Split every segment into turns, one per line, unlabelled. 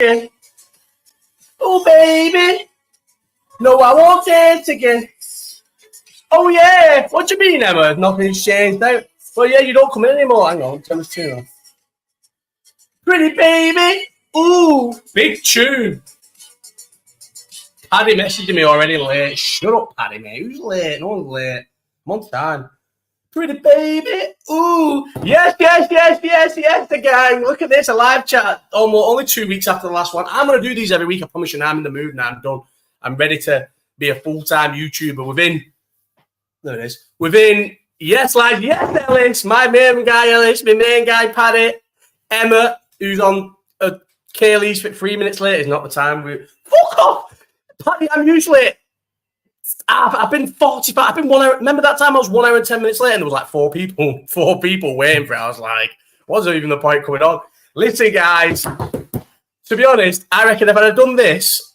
again. Oh, baby. No, I won't dance again. Oh, yeah. What do you mean, Emma? Nothing's changed now. Well, yeah, you don't come in anymore. Hang on. Turn this tune on. Pretty baby. Ooh. Big tune. Paddy messaging me already late. Shut up, Paddy, mate. Who's late? No one's late. I'm on time. Pretty baby. Ooh. Yes, the gang. Look at this. A live chat. Only 2 weeks after the last one. I'm going to do these every week. I promise you now. I'm in the mood now. I'm done. I'm ready to be a full-time YouTuber within... There it is. Within... Yes, live. Yes, Ellis. My main guy, Ellis. My main guy, Paddy. Emma, who's on Kaylee's 3 minutes late. Is not the time. Fuck off! Paddy, I'm usually... I've been 45. I've been 1 hour. Remember that time I was 1 hour and 10 minutes late and there was like four people waiting for it. I was like, what's even the point coming on? Listen, guys, to be honest, I reckon if I'd have done this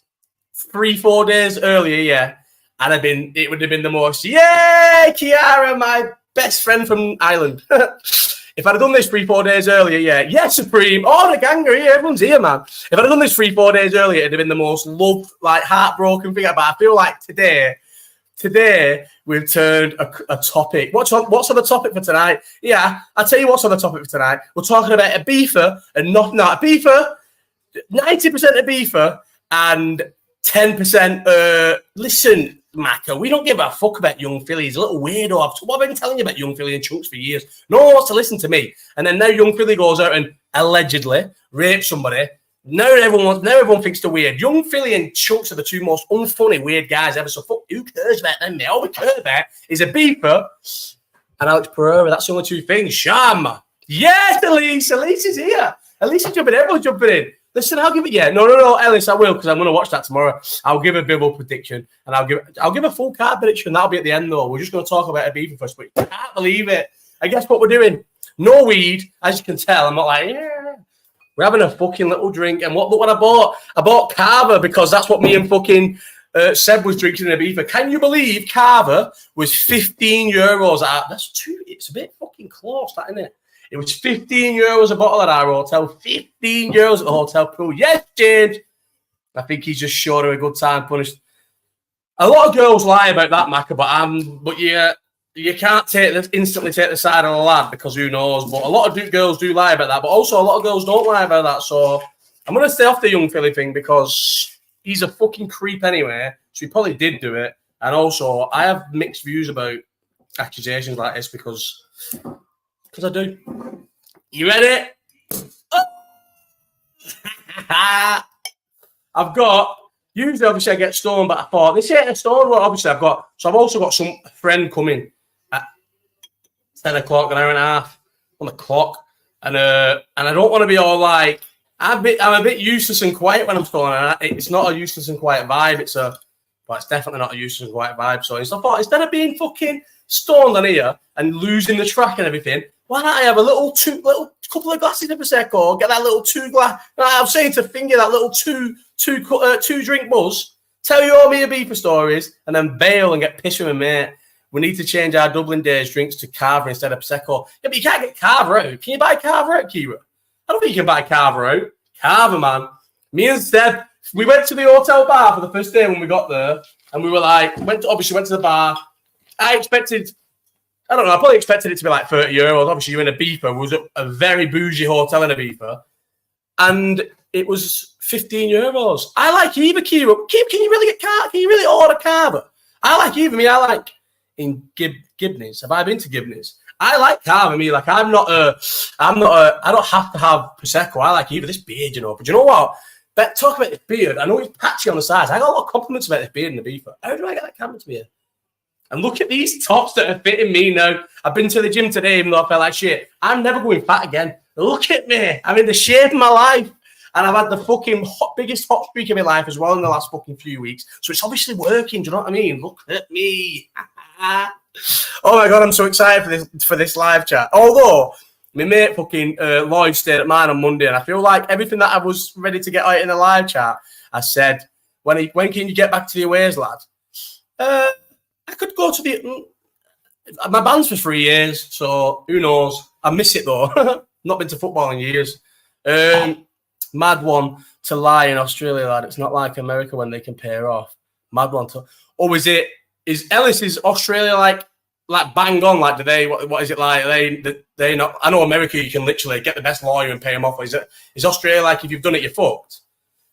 3-4 days earlier, yeah, it would have been the most, yay, Kiara, my best friend from Ireland. If I'd have done this 3-4 days earlier, yeah, Supreme, the gang are here, everyone's here, man. If I'd have done this 3-4 days earlier, it'd have been the most loved, like, heartbroken thing. But I feel like Today, we've turned a topic. What's on the topic for tonight? Yeah, I'll tell you what's on the topic for tonight. We're talking about Ibiza and not Ibiza, 90% Ibiza and 10%. Listen, Macca, we don't give a fuck about young Philly. He's a little weirdo. What have I been telling you about young Philly and Chunks for years? No one wants to listen to me. And then now young Philly goes out and allegedly rapes somebody. Now everyone thinks they're weird. Young Philly and Chunks are the two most unfunny, weird guys ever. So fuck, who cares about them, mate? All we care about is Ibiza and Alex Pereira. That's the only two things. Charma. Yes, Elise. Elise is here. Elise is jumping in. Everyone's jumping in. Listen, I'll give it. Yeah, no, Ellis, I will because I'm going to watch that tomorrow. I'll give a Bibble prediction and I'll give a full card prediction. That'll be at the end though. We're just going to talk about Ibiza first, but I can't believe it. I guess what we're doing. No weed, as you can tell. I'm not like We're having a fucking little drink. And look what I bought. I bought Carver because that's what me and fucking Seb was drinking in Ibiza. Can you believe Carver was €15 at... It's a bit fucking close, that, isn't it? It was €15 a bottle at our hotel. €15 at the hotel pool. Yes, James. I think he's just short of a good time punished. A lot of girls lie about that, Macca, but yeah... You can't instantly take the side of the lad because who knows. But a lot of girls do lie about that. But also a lot of girls don't lie about that. So I'm going to stay off the young Philly thing because he's a fucking creep anyway. So he probably did do it. And also I have mixed views about accusations like this because I do. You ready? I've got... Usually, obviously, I get stoned, but I thought, this ain't a stone one, obviously, I've also got some friend coming at 10 o'clock, an hour and a half on the clock. And I don't want to be all like, I'm a bit useless and quiet when I'm stoned. It's not a useless and quiet vibe. It's definitely not a useless and quiet vibe. So I thought, instead of being fucking stoned on here and losing the track and everything, why don't I have a little couple of glasses of Prosecco, get that little 2 glass. I'm saying to Finger that little two drink buzz, tell you all me Ibiza stories, and then bail and get pissed with my mate. We need to change our Dublin days drinks to Carver instead of Prosecco. Yeah, but you can't get Carver out. Can you buy Carver out, Kira? I don't think you can buy Carver out. Carver, man. Me and Seb, we went to the hotel bar for the first day when we got there, and we were like, went to the bar. I probably expected it to be like €30. Obviously, you're in Ibiza. It was a very bougie hotel in Ibiza. And it was €15. I like either, Kira. Can you really can you really order Carver? I like either. I like in Gibney's. Have I been to Gibney's? I like Carver. I don't have to have Prosecco. I like either. This beard, But you know what? Talk about this beard. I know it's patchy on the sides. I got a lot of compliments about this beard in Ibiza. How do I get that camera to be here? And look at these tops that are fitting me now. I've been to the gym today, even though I felt like shit. I'm never going fat again. Look at me. I'm in the shape of my life. And I've had the fucking biggest hot streak of my life as well in the last fucking few weeks. So it's obviously working. Do you know what I mean? Look at me. Oh my God, I'm so excited for this live chat. Although, my mate fucking Lloyd stayed at mine on Monday. And I feel like everything that I was ready to get out in the live chat, I said, when can you get back to your ways, lad? I could go to my band's for 3 years, so who knows? I miss it though. Not been to football in years. Mad one to lie in Australia, lad. It's not like America when they can pair off. Mad one. Or is Ellis Australia like bang on? Like, do they? What is it like? They not? I know America, you can literally get the best lawyer and pay him off. Is Australia like if you've done it, you're fucked?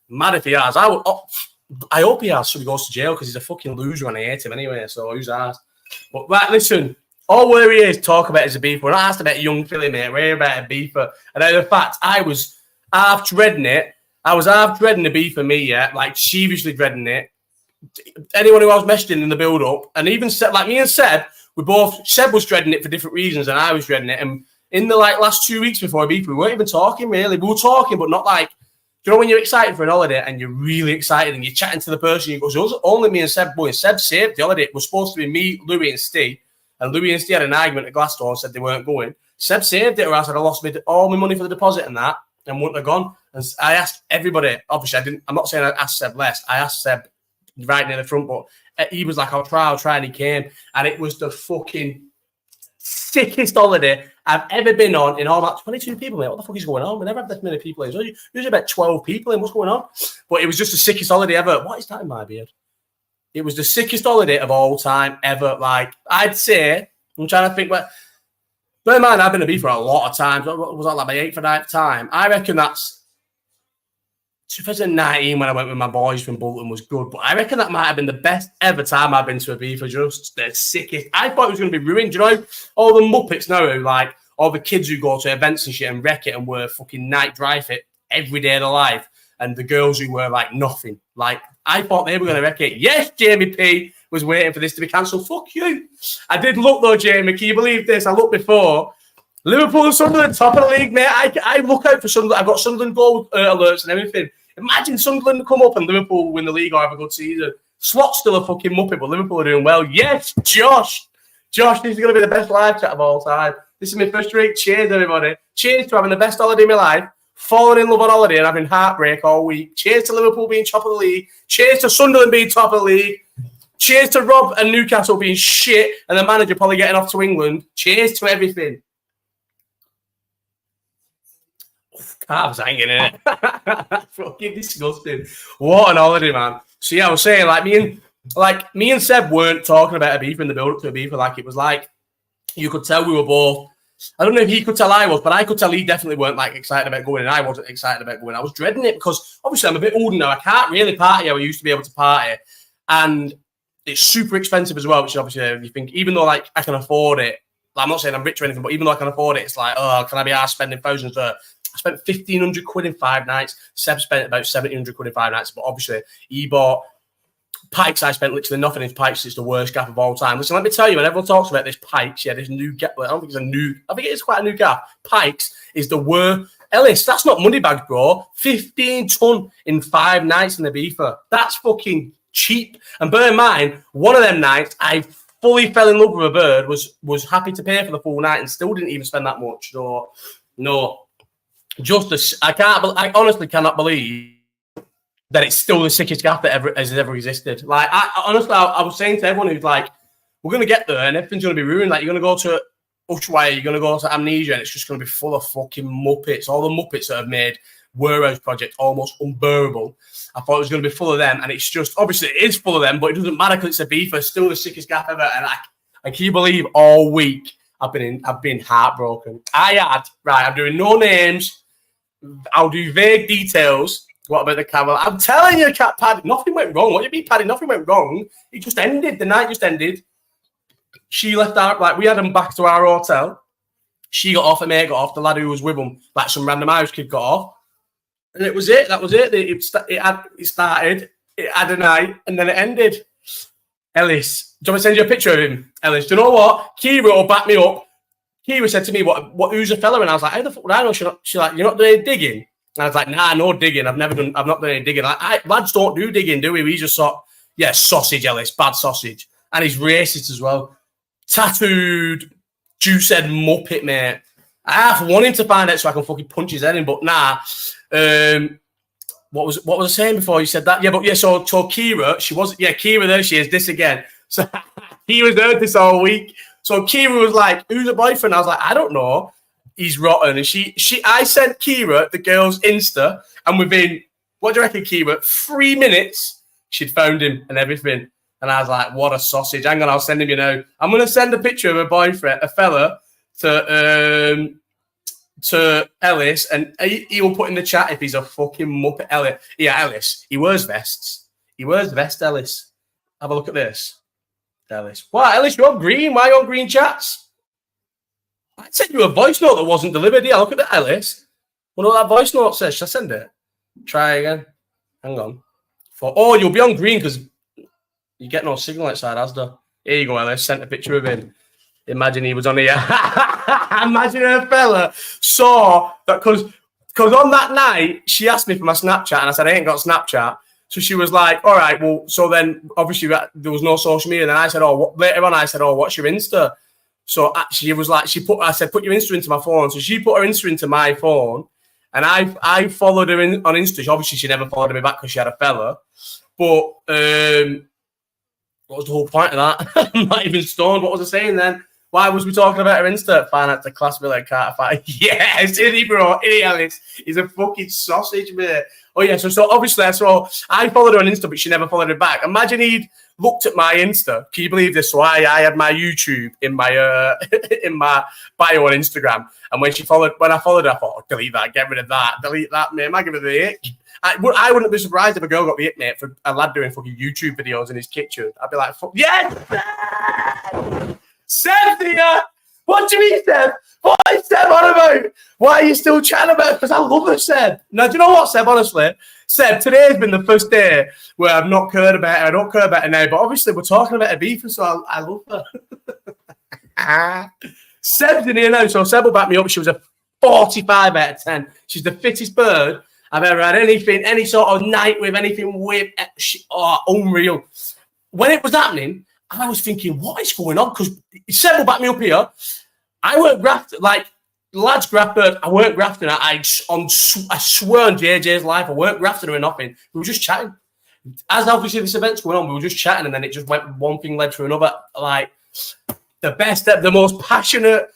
Mad if he has. I hope he has, so he goes to jail because he's a fucking loser and I hate him anyway. So who's asked? But right, listen. All where he is talk about is a beefer. We're not asked about young Philly, mate. We're here about a beefer. And in fact, I was half dreading it. I was half dreading the beef for me, yeah, like sheepishly dreading it. Anyone who I was messaging in the build-up, and even Seb, like me and Seb, Seb was dreading it for different reasons, and I was dreading it. And in the last 2 weeks before a beef, we weren't even talking really. We were talking, but not like, you know, when you're excited for an holiday and you're really excited and you're chatting to the person, you go, so it was only me and Seb. Boy, Seb saved the holiday. It was supposed to be me, Louis, and Steve. And Louis and Steve had an argument at Glasgow and said they weren't going. Seb saved it, or else I'd have lost all my money for the deposit and that, and wouldn't have gone. And I asked everybody. Obviously, I'm not saying I asked Seb less. I asked Seb right near the front, but he was like, I'll try, and he came. And it was the fucking sickest holiday I've ever been on in all that 22 people, mate. What the fuck is going on? We never have this many people. There's usually about 12 people in. What's going on? But it was just the sickest holiday ever. What is that in my beard? It was the sickest holiday of all time ever. Like, I'd say, I'm trying to think, bear in mind, I've been a beef for a lot of times. Was that like my 8th or 9th time? I reckon that's 2019 when I went with my boys from Bolton was good. But I reckon that might have been the best ever time I've been to a beef. Just the sickest. I thought it was going to be ruined. Do you know, all the Muppets now, who like, all the kids who go to events and shit and wreck it and wear fucking night drive it every day of their life. And the girls who were like nothing. Like, I thought they were going to wreck it. Yes, Jamie P was waiting for this to be cancelled. Fuck you. I did look though, Jamie. Can you believe this? I looked before. Liverpool and Sunderland, top of the league, mate. I look out for Sunderland. I've got Sunderland goal alerts and everything. Imagine Sunderland come up and Liverpool win the league or have a good season. Slot's still a fucking muppet, but Liverpool are doing well. Yes, Josh. Josh, this is going to be the best live chat of all time. This is my first week. Cheers, everybody. Cheers to having the best holiday of my life. Falling in love on holiday and having heartbreak all week. Cheers to Liverpool being top of the league. Cheers to Sunderland being top of the league. Cheers to Rob and Newcastle being shit and the manager probably getting off to England. Cheers to everything. Calves hanging in it. Fucking disgusting. What an holiday, man. So yeah, I was saying, me and Seb weren't talking about a beef in the build-up to a beef. Like, it was like, you could tell we were both, I don't know if he could tell I was, but I could tell he definitely weren't like excited about going, and I wasn't excited about going. I was dreading it because obviously I'm a bit older now. I can't really party how I used to be able to party, and it's super expensive as well. Which obviously you think, even though like I can afford it, like, I'm not saying I'm rich or anything, but even though I can afford it, it's like, oh, can I be arsed spending thousands? I spent 1,500 quid in 5 nights. Seb spent about 1,700 quid in 5 nights, but obviously he bought Pikes. I spent literally nothing in Pikes. It's the worst gaff of all time. Listen, let me tell you, when everyone talks about this Pikes, yeah, this new gaff, I don't think it's a new, I think it is quite a new gaff. Pikes is the worst. Ellis, that's not money bags, bro. 15 ton in 5 nights in the beefer. That's fucking cheap. And bear in mind, one of them nights, I fully fell in love with a bird, was happy to pay for the full night and still didn't even spend that much. So, no. I honestly cannot believe that it's still the sickest gaff that has ever existed. Like, I was saying to everyone who's like, we're going to get there and everything's going to be ruined. Like, you're going to go to Ushuaia, you're going to go to Amnesia, and it's just going to be full of fucking Muppets. All the Muppets that have made Warehouse Project almost unbearable. I thought it was going to be full of them, and it's just, obviously it is full of them, but it doesn't matter because it's a beef. It's still the sickest gaff ever. And I can you believe all week I've been heartbroken. I'm doing no names. I'll do vague details. What about the camera? I'm telling you, Cat Paddy, nothing went wrong. What do you mean, Paddy? Nothing went wrong. It just ended. The night just ended. She left out, like, we had them back to our hotel. She got off, and mate got off. The lad who was with them, like some random Irish kid, got off. And it was it. That was it. It started, it had a night, and then it ended. Ellis, do you want me to send you a picture of him? Ellis, do you know what? Kira will back me up. Kira said to me, who's a fella? And I was like, how the fuck would I know? She's like, you're not doing any digging? And I was like, nah, no digging. I've not done any digging. Lads don't do digging, do we? We just thought, yeah, sausage, Ellis, bad sausage. And he's racist as well. Tattooed, juice-head Muppet, mate. I half want him to find out so I can fucking punch his head in, but nah. What was I saying before you said that? Yeah, so Kira, Kira, there she is, this again. So Kira's heard this all week. So Kira was like, who's a boyfriend? I was like, I don't know. He's rotten. And I sent Kira the girl's Insta, and within What do you reckon, Kira? 3 minutes, she'd found him and everything. And I was like, what a sausage. Hang on, I'll send him, you know. I'm going to send a picture of a boyfriend, a fella, to Ellis, and he will put in the chat if he's a fucking muppet. Ellis. Yeah, Ellis. He wears vests. He wears vests, Ellis. Have a look at this. Ellis. What, Ellis, you're on green? Why are you on green chats? I sent you a voice note that wasn't delivered. Yeah, look at that, Ellis. What that voice note says? Should I send it? Try again. Hang on. Oh, you'll be on green because you get no signal outside Asda. Here you go, Ellis. Sent a picture of him. Imagine he was on here. Imagine a fella saw that because on that night, she asked me for my Snapchat and I said, I ain't got Snapchat. So she was like, all right, well, so then obviously there was no social media. And then I said, later on, I said, what's your Insta? So she was like, I said, put your Insta into my phone. So she put her Insta into my phone and I followed her on Insta. Obviously, she never followed me back because she had a fella. But what was the whole point of that? I'm not even stoned. What was I saying then? Why was we talking about her Insta? Finance, the class me like Carter fight. Yes, isn't he, bro? Isn't he, Alex? He's a fucking sausage, mate. Oh, yeah, so obviously I followed her on Insta, but she never followed her back. Imagine he'd looked at my Insta. Can you believe this? So I had my YouTube in my in my bio on Instagram. And when I followed her, I thought, delete that, get rid of that, delete that, mate. Am I giving her the ick? I wouldn't be surprised if a girl got the ick, mate, for a lad doing fucking YouTube videos in his kitchen. I'd be like, yes! Seb's here! What do you mean, Seb? What is Seb on about? Why are you still chatting about it? Because I love her, Seb. Now, do you know what, Seb, honestly? Seb, today's been the first day where I've not cared about her. I don't care about her now, but obviously we're talking about Ibiza, so I love her. Seb's in here now, so Seb will back me up. She was a 45 out of 10. She's the fittest bird I've ever had anything, any sort of night with, anything with. Unreal. When it was happening, I was thinking, what is going on? Because Seb will back me up here. I weren't grafting, like, lads grafted. I weren't grafting her. I swear on JJ's life, I weren't grafting her or nothing. We were just chatting. As obviously this event's going on, we were just chatting, and then it just went one thing led to another. Like, the best, the most passionate,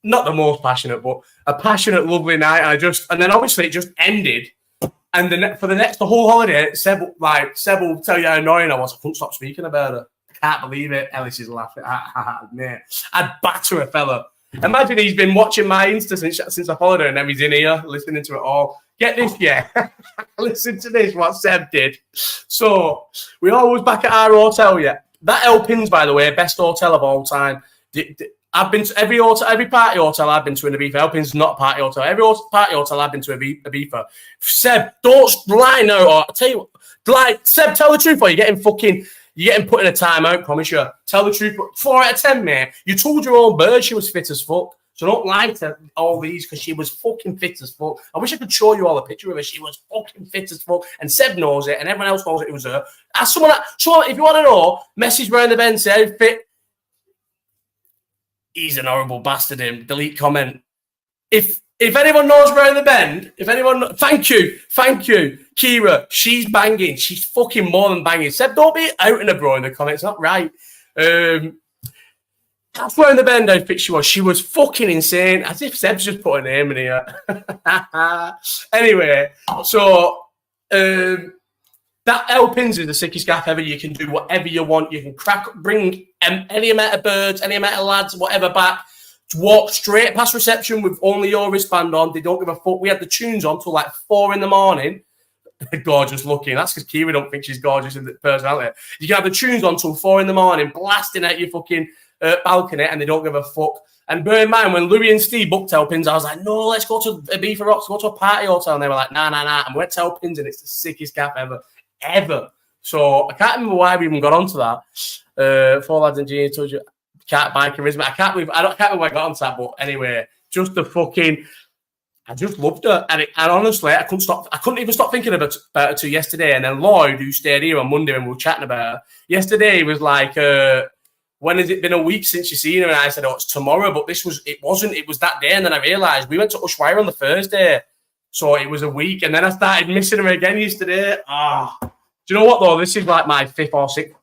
not the most passionate, but a passionate, lovely night. And then obviously it just ended. And for the whole holiday, Seb will tell you how annoying I was. I couldn't stop speaking about her. Can't believe it. Ellis is laughing. Mate, I'd batter a fella. Imagine he's been watching my Insta since I followed her, and then he's in here listening to it all. Get this, yeah. Listen to this, what Seb did. So, we all was back at our hotel, yeah. That El Pins, by the way, best hotel of all time. I've been to every party hotel I've been to in Ibiza. El Pins is not a party hotel. Every party hotel I've been to Ibiza. Seb, don't lie now. Or I'll tell you, like, Seb, tell the truth, or you're getting put in a timeout, promise you. Tell the truth. 4 out of 10, mate. You told your own bird she was fit as fuck. So don't lie to all these because she was fucking fit as fuck. I wish I could show you all a picture of her. She was fucking fit as fuck. And Seb knows it, and everyone else knows it was her. Ask someone, if you want to know, message round the bend, say how fit. He's an horrible bastard, him. Delete comment. If anyone knows round the bend, thank you, Kira. She's banging. She's fucking more than banging. Seb, don't be out in a bro in the comments. Not right. That's round the bend how fit she was. She was fucking insane. As if Seb's just put a name in here. Anyway, so that El Pins is the sickest gaff ever. You can do whatever you want. You can bring any amount of birds, any amount of lads, whatever back. Walk straight past reception with only your wristband on. They don't give a fuck. We had the tunes on till like 4 a.m. Gorgeous looking. That's because Kira don't think she's gorgeous in the personality. You can have the tunes on till 4 a.m. blasting out your fucking balcony, and they don't give a fuck. And bear in mind, when Louis and Steve booked El Pins, I was like, no, let's go to Ibiza Rocks, go to a party hotel. And they were like, nah. And we went to El Pins, and it's the sickest gaff ever. So I can't remember why we even got onto that. 4 lads and Genie told you. Can't buy charisma. I can't remember why I got onto that, but anyway, just the fucking. I just loved her, and honestly, I couldn't even stop thinking about her till yesterday. And then Lloyd, who stayed here on Monday when we were chatting about her, yesterday was like, "When has it been a week since you've seen her?" And I said, "Oh, it's tomorrow." But it wasn't. It was that day, and then I realised we went to Ushuaia on the Thursday, so it was a week. And then I started missing her again yesterday. Do you know what though? This is like my 5th or 6th,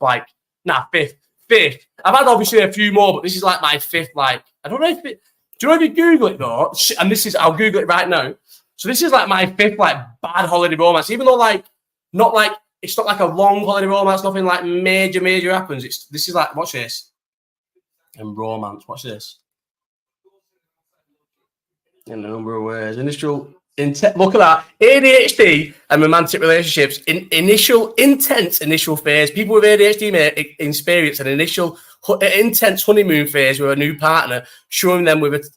fifth. I've had obviously a few more, but this is like my 5th. Like, I don't know if it. Do you know if you Google it though? And I'll Google it right now. So this is like my 5th like bad holiday romance, even though like it's not like a long holiday romance, nothing like major happens. This is like, watch this. And romance, watch this. In a number of ways. Initial intent. Look at that. ADHD and romantic relationships. Initial intense initial phase. People with ADHD may experience an initial intense honeymoon phase with a new partner, showering them with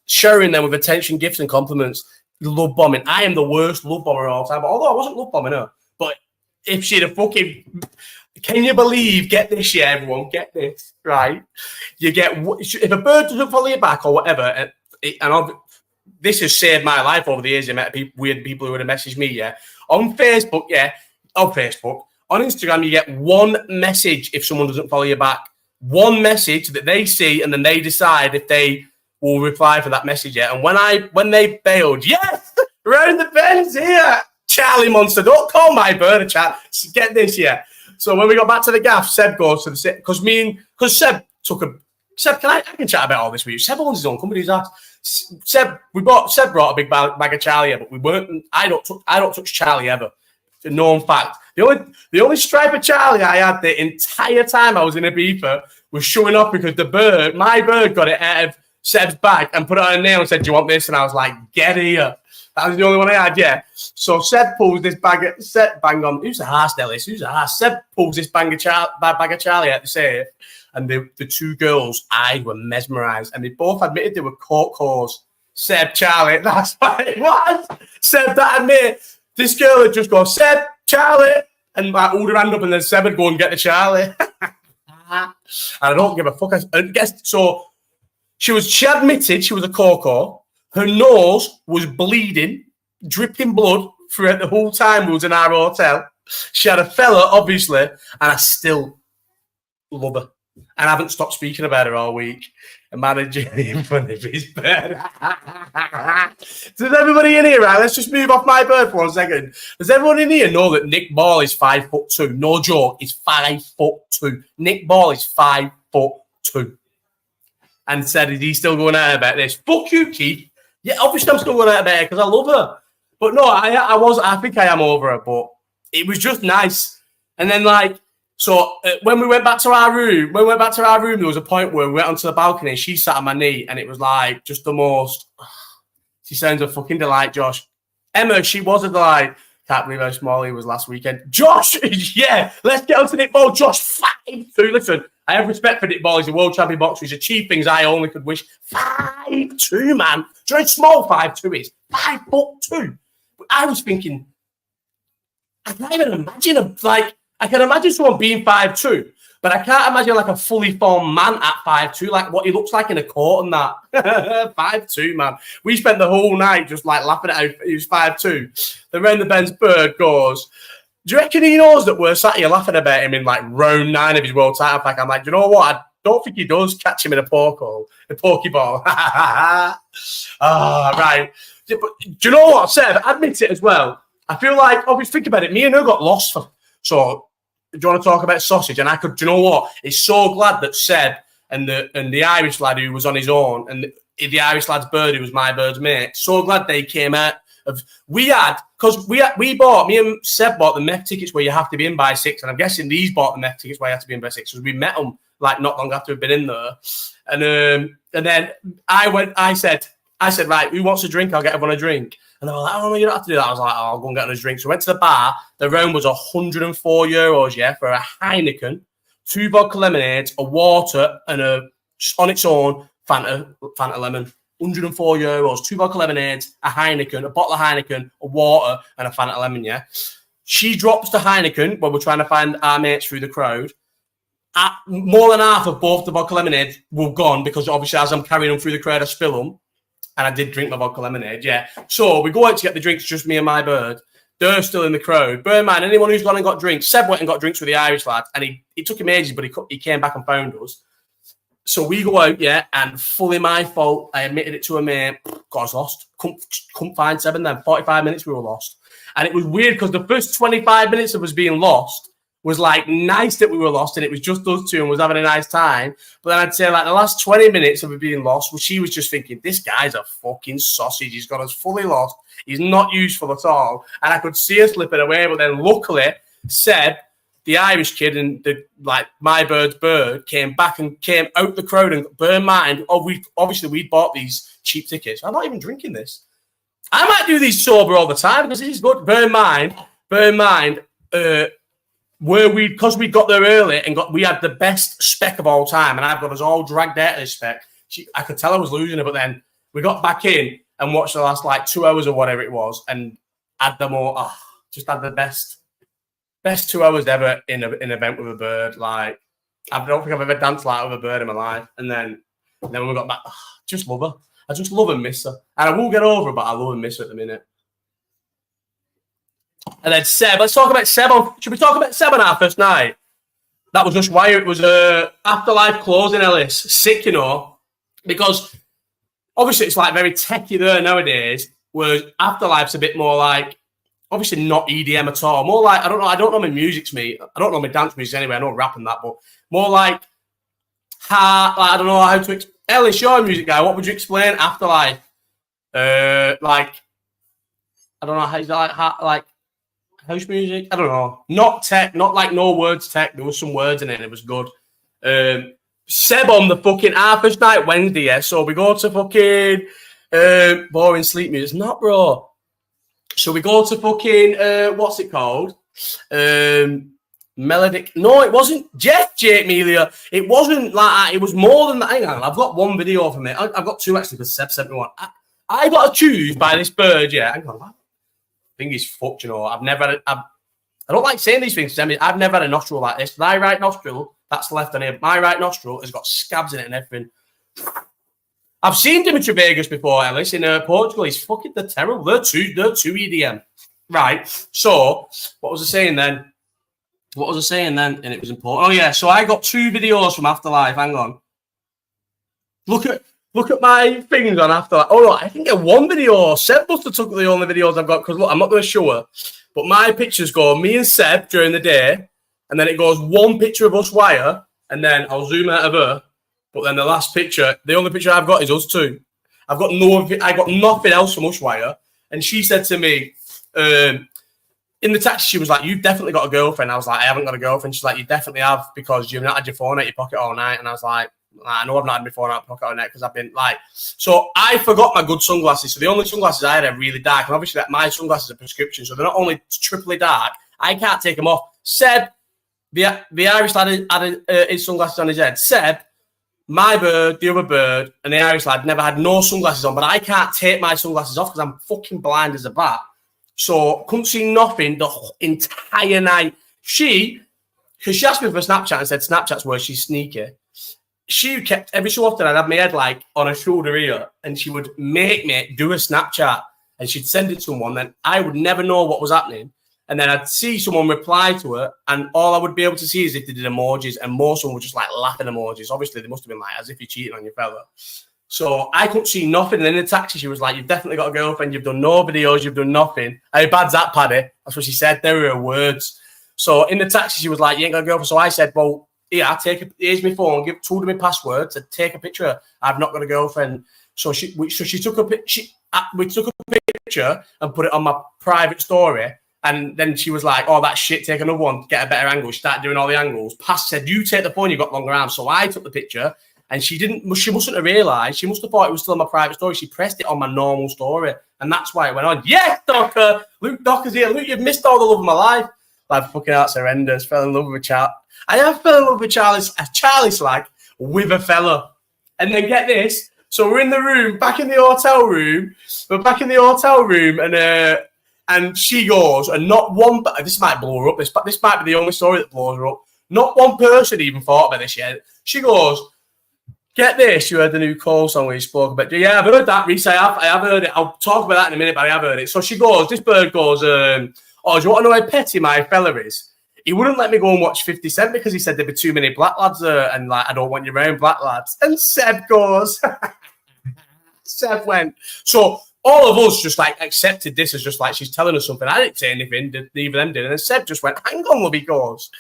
attention, gifts, and compliments. Love bombing. I am the worst love bomber of all time. Although I wasn't love bombing her, but if she'd have fucking, can you believe? Get this, yeah, everyone, get this, right? You get if a bird doesn't follow you back or whatever, this has saved my life over the years. I met weird people who would have messaged me, yeah. On Facebook, yeah. On Facebook. On Instagram, you get one message if someone doesn't follow you back. One message that they see, and then they decide if they will reply for that message, yeah. And when they bailed, yes, round the bends here, Charlie Monster. Don't call my bird a chat. Get this, yeah. So when we got back to the gaff, Seb goes to the because Seb took a Seb. I can chat about all this with you. Seb owns his own company. He's asked. Seb brought a big bag of Charlie, but we weren't. I don't touch Charlie ever. It's a known fact. The only stripe of Charlie I had the entire time I was in Ibiza was showing up because my bird got it out of Seb's bag and put it on a nail and said, "Do you want this?" And I was like, "Get here." That was the only one I had, yeah. So Seb pulls this bang on. Who's the arse, Ellis? Who's the arse? Seb pulls this bag of Charlie out the safe, and the two girls' eyes were mesmerised, and they both admitted they were court cause. Seb, Charlie, that's what it was. Seb, that admit. This girl would just go, Seb, Charlie, and I hold her hand up, and then Seb would go and get the Charlie. And I don't give a fuck. I guess so. She admitted she was a coco. Her nose was bleeding, dripping blood throughout the whole time we was in our hotel. She had a fella, obviously, and I still love her. And I haven't stopped speaking about her all week. And managing in front of his bird. Does everybody in here, right? Let's just move off my bird for 1 second. Does everyone in here know that Nick Ball is 5'2"? No joke, he's 5'2". Nick Ball is 5'2". And said, is he still going out about this? Fuck you, Keith. Yeah, obviously I'm still going out about it because I love her. But no, I think I am over her, but it was just nice. And then so when we went back to our room, there was a point where we went onto the balcony and she sat on my knee and it was like just the most, she sounds a fucking delight, Josh. Emma, she was a delight. Can't believe how small he was last weekend. Josh, yeah, let's get on to Nick Ball. Josh, 5'2". Listen, I have respect for Nick Ball. He's a world champion boxer. He's achieved things I only could wish. 5'2", man. Do you know how small 5'2" is? 5'2". I was thinking, I can't even imagine I can imagine someone being 5'2", but I can't imagine a fully formed man at 5'2", like what he looks like in a court and that. 5'2", man. We spent the whole night just laughing at how he was 5'2". Then round the bend's bird goes, do you reckon he knows that we're sat here laughing about him in round 9 of his world title pack? I'm like, do you know what? I don't think he does catch him in a pokeball. Right. But do you know what, Seb? Admit it as well. I feel like, obviously, think about it. Me and her got lost so. Do you want to talk about sausage? And I could, do you know what? It's so glad that Seb and the Irish lad who was on his own and the Irish lad's bird who was my bird's mate, so glad they came out of, me and Seb bought the meth tickets where you have to be in by 6, and I'm guessing these bought the meth tickets where you have to be in by 6, because we met them not long after we'd been in there. And then I said, right, who wants a drink? I'll get everyone a drink. And they were like, oh, you don't have to do that. I was like, I'll go and get us a drink. So we went to the bar. The round was €104, yeah, for a Heineken, 2 vodka lemonades, a water, and on its own, Fanta lemon. €104, 2 vodka lemonades, a Heineken, a bottle of Heineken, a water, and a Fanta lemon, yeah. She drops the Heineken when we're trying to find our mates through the crowd. More than half of both the vodka lemonades were gone because obviously as I'm carrying them through the crowd, I spill them. And I did drink my vodka lemonade, yeah. So we go out to get the drinks, just me and my bird. They're still in the crowd. Bear in mind, anyone who's gone and got drinks, Seb went and got drinks with the Irish lad, and it took him ages, but he came back and found us. So we go out, yeah, and fully my fault. I admitted it to a mate. Got us lost. Couldn't find Seb, and then 45 minutes we were lost. And it was weird because the first 25 minutes of us being lost was like nice that we were lost and it was just us two and was having a nice time. But then I'd say like the last 20 minutes of it being lost, well, she was just thinking, this guy's a fucking sausage. He's got us fully lost. He's not useful at all. And I could see her slipping away. But then luckily, Seb, the Irish kid, and the like my bird's bird came back and came out the crowd and bear in mind, we bought these cheap tickets. I'm not even drinking this. I might do these sober all the time because it's good. Bear in mind, because we got there early and we had the best spec of all time, and I've got us all dragged out of this spec. I could tell I was losing it, but then we got back in and watched the last like 2 hours or whatever it was, and had them all. Just had the best 2 hours ever in an event with a bird. Like I don't think I've ever danced like with a bird in my life. And then when we got back, just love her. I just love and miss her, and I won't get over her, but I love and miss her at the minute. And then Seb, let's talk about Seb. Should we talk about Seb on our first night? That was just why it was Afterlife closing, Ellis. Sick, you know, because obviously it's like very techie there nowadays, whereas Afterlife's a bit more like, obviously not EDM at all. More like, I don't know my music's me. I don't know my dance music anyway. I know rap and that, but more like, I don't know how to Ellis, you're a music guy. What would you explain Afterlife? Like, I don't know how like house music. I don't know. Not tech. Not like no words tech. There was some words in it, and it was good. Seb on the fucking our first night Wednesday. Yeah, so we go to fucking boring sleep music. It's not, bro. So we go to fucking what's it called? Melodic. No, it wasn't Jake Melia. It wasn't like that. It was more than that. Hang on, I've got one video from it. I've got two actually because Seb sent me one. I got to choose by this bird. Yeah, hang on. I think he's fucked. You know, I don't like saying these things. I've never had a nostril like this. My right nostril, that's the left on here. My right nostril has got scabs in it and everything. I've seen Dimitri Vegas before, Ellis, in Portugal. They're terrible. They're too EDM. Right. So, what was I saying then? And it was important. Oh, yeah. So, I got 2 videos from Afterlife. Hang on. Look at my things on Afterlife. Oh, no. I think I get 1 video. Seb must have took the only videos I've got. Because, look, I'm not going to show her. But my pictures go me and Seb during the day. And then it goes 1 picture of us wire. And then I'll zoom out of her. But then the last picture, the only picture I've got is us 2. I got nothing else from Ushwire. And she said to me, in the taxi, she was like, "You've definitely got a girlfriend." I was like, "I haven't got a girlfriend." She's like, "You definitely have because you've not had your phone out your pocket all night." And I was like, "I know I've not had my phone out my pocket all night because I've been like..." So I forgot my good sunglasses. So the only sunglasses I had are really dark. And obviously my sunglasses are prescription. So they're not only triply dark, I can't take them off. Seb, the Irish lad had his sunglasses on his head. Seb, my bird, the other bird, and the Irish lad never had no sunglasses on, but I can't take my sunglasses off because I'm fucking blind as a bat. So couldn't see nothing the entire night. Because she asked me for a Snapchat and said Snapchat's where she's sneaky. She kept, every so often I'd have my head like on her shoulder here and she would make me do a Snapchat and she'd send it to someone. Then I would never know what was happening. And then I'd see someone reply to her, and all I would be able to see is if they did emojis, and most of them were just like laughing emojis. Obviously, they must have been like, as if you're cheating on your fella. So I couldn't see nothing. And in the taxi, she was like, "You've definitely got a girlfriend. You've done no videos. You've done nothing." How bad's that, Paddy? That's what she said. There were her words. So in the taxi, she was like, "You ain't got a girlfriend." So I said, "Well, yeah, here's my phone. Told her my password to take a picture. I've not got a girlfriend." So she took a picture. We took a picture and put it on my private story. And then she was like, "Oh, that shit, take another one, get a better angle." She started doing all the angles. Pass said, "You take the phone, you got longer arms." So I took the picture and she mustn't have realised. She must have thought it was still on my private story. She pressed it on my normal story. And that's why it went on. Yes, Docker! Luke Docker's here. Luke, you've missed all the love of my life. Like, fucking that's horrendous. Fell in love with a child. I have fell in love with a Charlie slag with a fella. And then get this. So we're in the room, back in the hotel room. We're back in the hotel room and she goes, and not one, this might blow her up, this might be the only story that blows her up. Not one person even thought about this yet. She goes, "Get this, you heard the new Cole song where he spoke about." Yeah, I've heard that, Reese. I have heard it. I'll talk about that in a minute, but I have heard it. So she goes, this bird goes, "Oh, do you want to know how petty my fella is? He wouldn't let me go and watch 50 Cent because he said there'd be too many black lads there, and like, I don't want you around black lads." And Seb goes, Seb went, "So all of us just like accepted this as just like she's telling us something. I didn't say anything, neither of them did. And then Seb just went, hang on, love, he goes.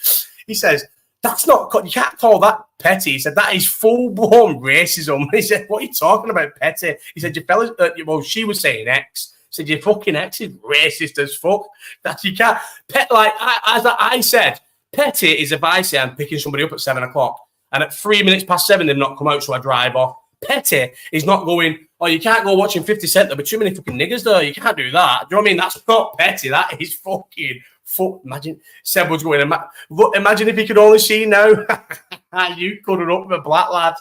He says, that's not, you can't call that petty. He said, that is full-blown racism. He said, what are you talking about, petty? He said, your fellas, well, she was saying X. He said, your fucking ex is racist as fuck. That you can't, like, as I said, petty is if I say I'm picking somebody up at 7 o'clock and at 3 minutes past 7, they've not come out, so I drive off. Petty is not going, oh, you can't go watching 50 Cent. There'll be too many fucking niggas there. You can't do that. Do you know what I mean? That's not petty. That is fucking fuck. Imagine Seb was going, imagine if he could only see now. You cuddled up with a black lad.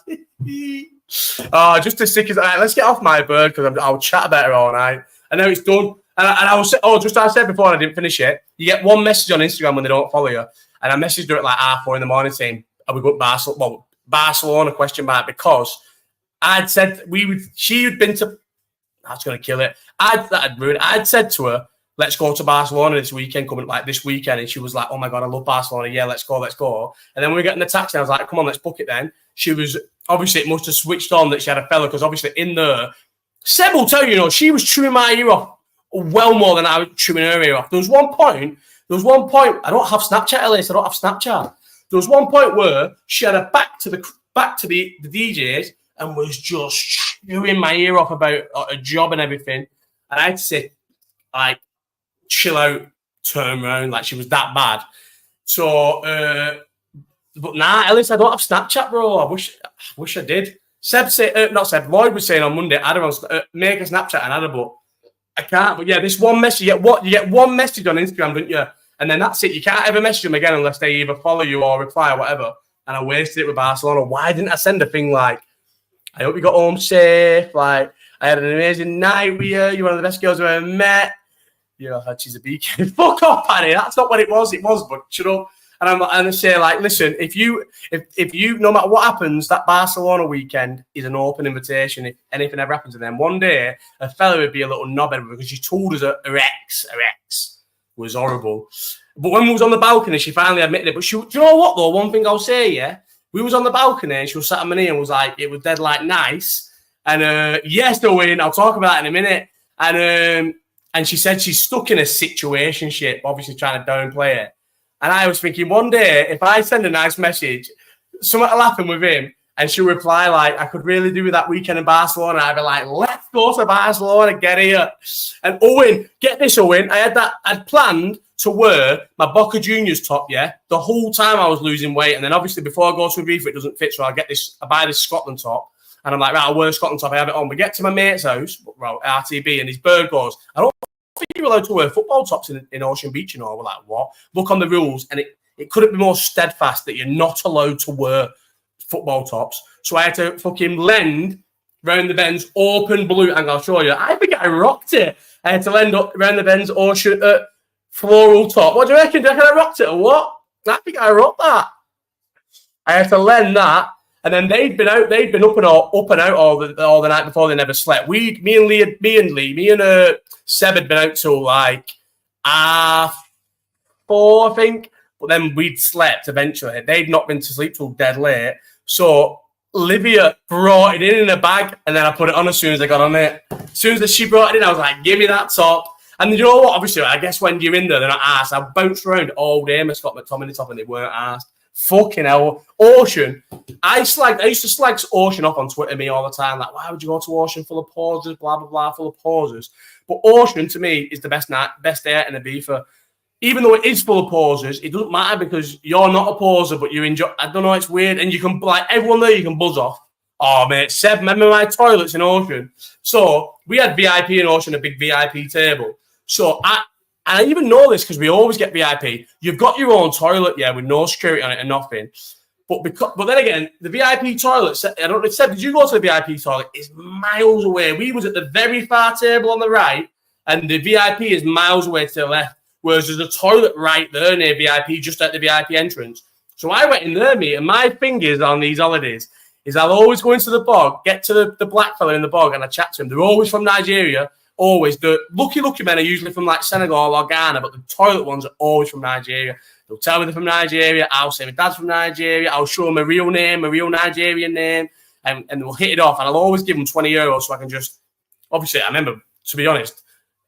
Just as sick as, all right, let's get off my bird because I'll chat about it all night. And now it's done. And I was, just as I said before, I didn't finish it. You get one message on Instagram when they don't follow you. And I messaged her at like 4:30 in the morning saying, are we going to Barcelona, question mark, because I'd said she had been to, that's going to kill it. I'd said to her, let's go to Barcelona this weekend, coming like this weekend. And she was like, oh my God, I love Barcelona. Yeah, let's go. And then we were getting the taxi. I was like, come on, let's book it then. She was, obviously it must have switched on that she had a fella, because obviously in there, Seb will tell you, she was chewing my ear off well more than I was chewing her ear off. There was one point, I don't have Snapchat, Ellis, I don't have Snapchat. There was one point where she had a back to the DJs and was just chewing my ear off about a job and everything. And I had to say, like, chill out, turn around, like she was that bad. So, but nah, Ellis, I don't have Snapchat, bro. I wish I did. Lloyd was saying on Monday, add her on, make a Snapchat and add her, but I can't. But yeah, this one message, you get one message on Instagram, don't you? And then that's it. You can't ever message them again unless they either follow you or reply or whatever. And I wasted it with Barcelona. Why didn't I send a thing like, I hope you got home safe, like, I had an amazing night with you, you're one of the best girls I've ever met. She's a beacon. Fuck off, Paddy. That's not what it was. It was, but shut up. And I say, like, listen, if you, no matter what happens, that Barcelona weekend is an open invitation. If anything ever happens, and then one day a fella would be a little knobhead because she told us her ex was horrible. But when we was on the balcony, she finally admitted it. But do you know what though? One thing I'll say, yeah, we was on the balcony and she was sat on my knee and was like, it was dead like nice. And yes, they'll win. I'll talk about that in a minute. And she said she's stuck in a situationship, obviously trying to downplay it. And I was thinking, one day, if I send a nice message, something will happen with him, and she'll reply like, I could really do with that weekend in Barcelona. I'd be like, let's go to Barcelona, get here. And Owen, get this, Owen, I'd planned to wear my Boca Juniors top, yeah, the whole time I was losing weight. And then obviously before I go to Ibiza, it doesn't fit, so I buy this Scotland top. And I'm like, right, I'll wear a Scotland top, I have it on. We get to my mate's house, well, RTB, and his bird goes, I don't think you're allowed to wear football tops in Ocean Beach, and all. We're like, what? Look on the rules, and it couldn't be more steadfast that you're not allowed to wear football tops. So I had to fucking lend round the bends open blue, and I'll show you. I think I rocked it. I had to lend up round the bends ocean floral top. What do you reckon? Do you reckon I rocked it or what? I think I rocked that. I had to lend that. And then they'd been up and out all the night before. They never slept. Me and Seb had been out till like 4:30, I think. But then we'd slept eventually. They'd not been to sleep till dead late. So Olivia brought it in a bag, and then I put it on as soon as I got on it. As soon as she brought it in, I was like, give me that top. And you know what? Obviously, I guess when you're in there, they're not asked. I bounced around all day with Scott McTominay top, and they weren't asked. Fucking hell. Ocean. I used to slag Ocean off on Twitter me all the time. Like, why would you go to Ocean full of pauses, blah, blah, blah, full of pauses. But Ocean, to me, is the best day in Ibiza. Even though it is full of pauses, it doesn't matter because you're not a pauser, but you enjoy. I don't know, it's weird. And you can, like, everyone there, you can buzz off. Oh, mate, Seb, remember my toilets in Ocean? So we had VIP in Ocean, a big VIP table. So I even know this because we always get VIP. You've got your own toilet, yeah, with no security on it and nothing. But then again, the VIP toilet, I don't know, Seb, did you go to the VIP toilet? It's miles away. We was at the very far table on the right, and the VIP is miles away to the left. Whereas there's a toilet right there near VIP, just at the VIP entrance. So I went in there, mate, and my fingers on these holidays is I'll always go into the bog, get to the black fella in the bog, and I chat to him. They're always from Nigeria. Always. The lucky men are usually from like Senegal or Ghana, but the toilet ones are always from Nigeria. They'll tell me they're from Nigeria. I'll say my dad's from Nigeria. I'll show them a real name, a real Nigerian name, and we'll hit it off. And I'll always give them €20 so I can just, obviously, I remember to be honest,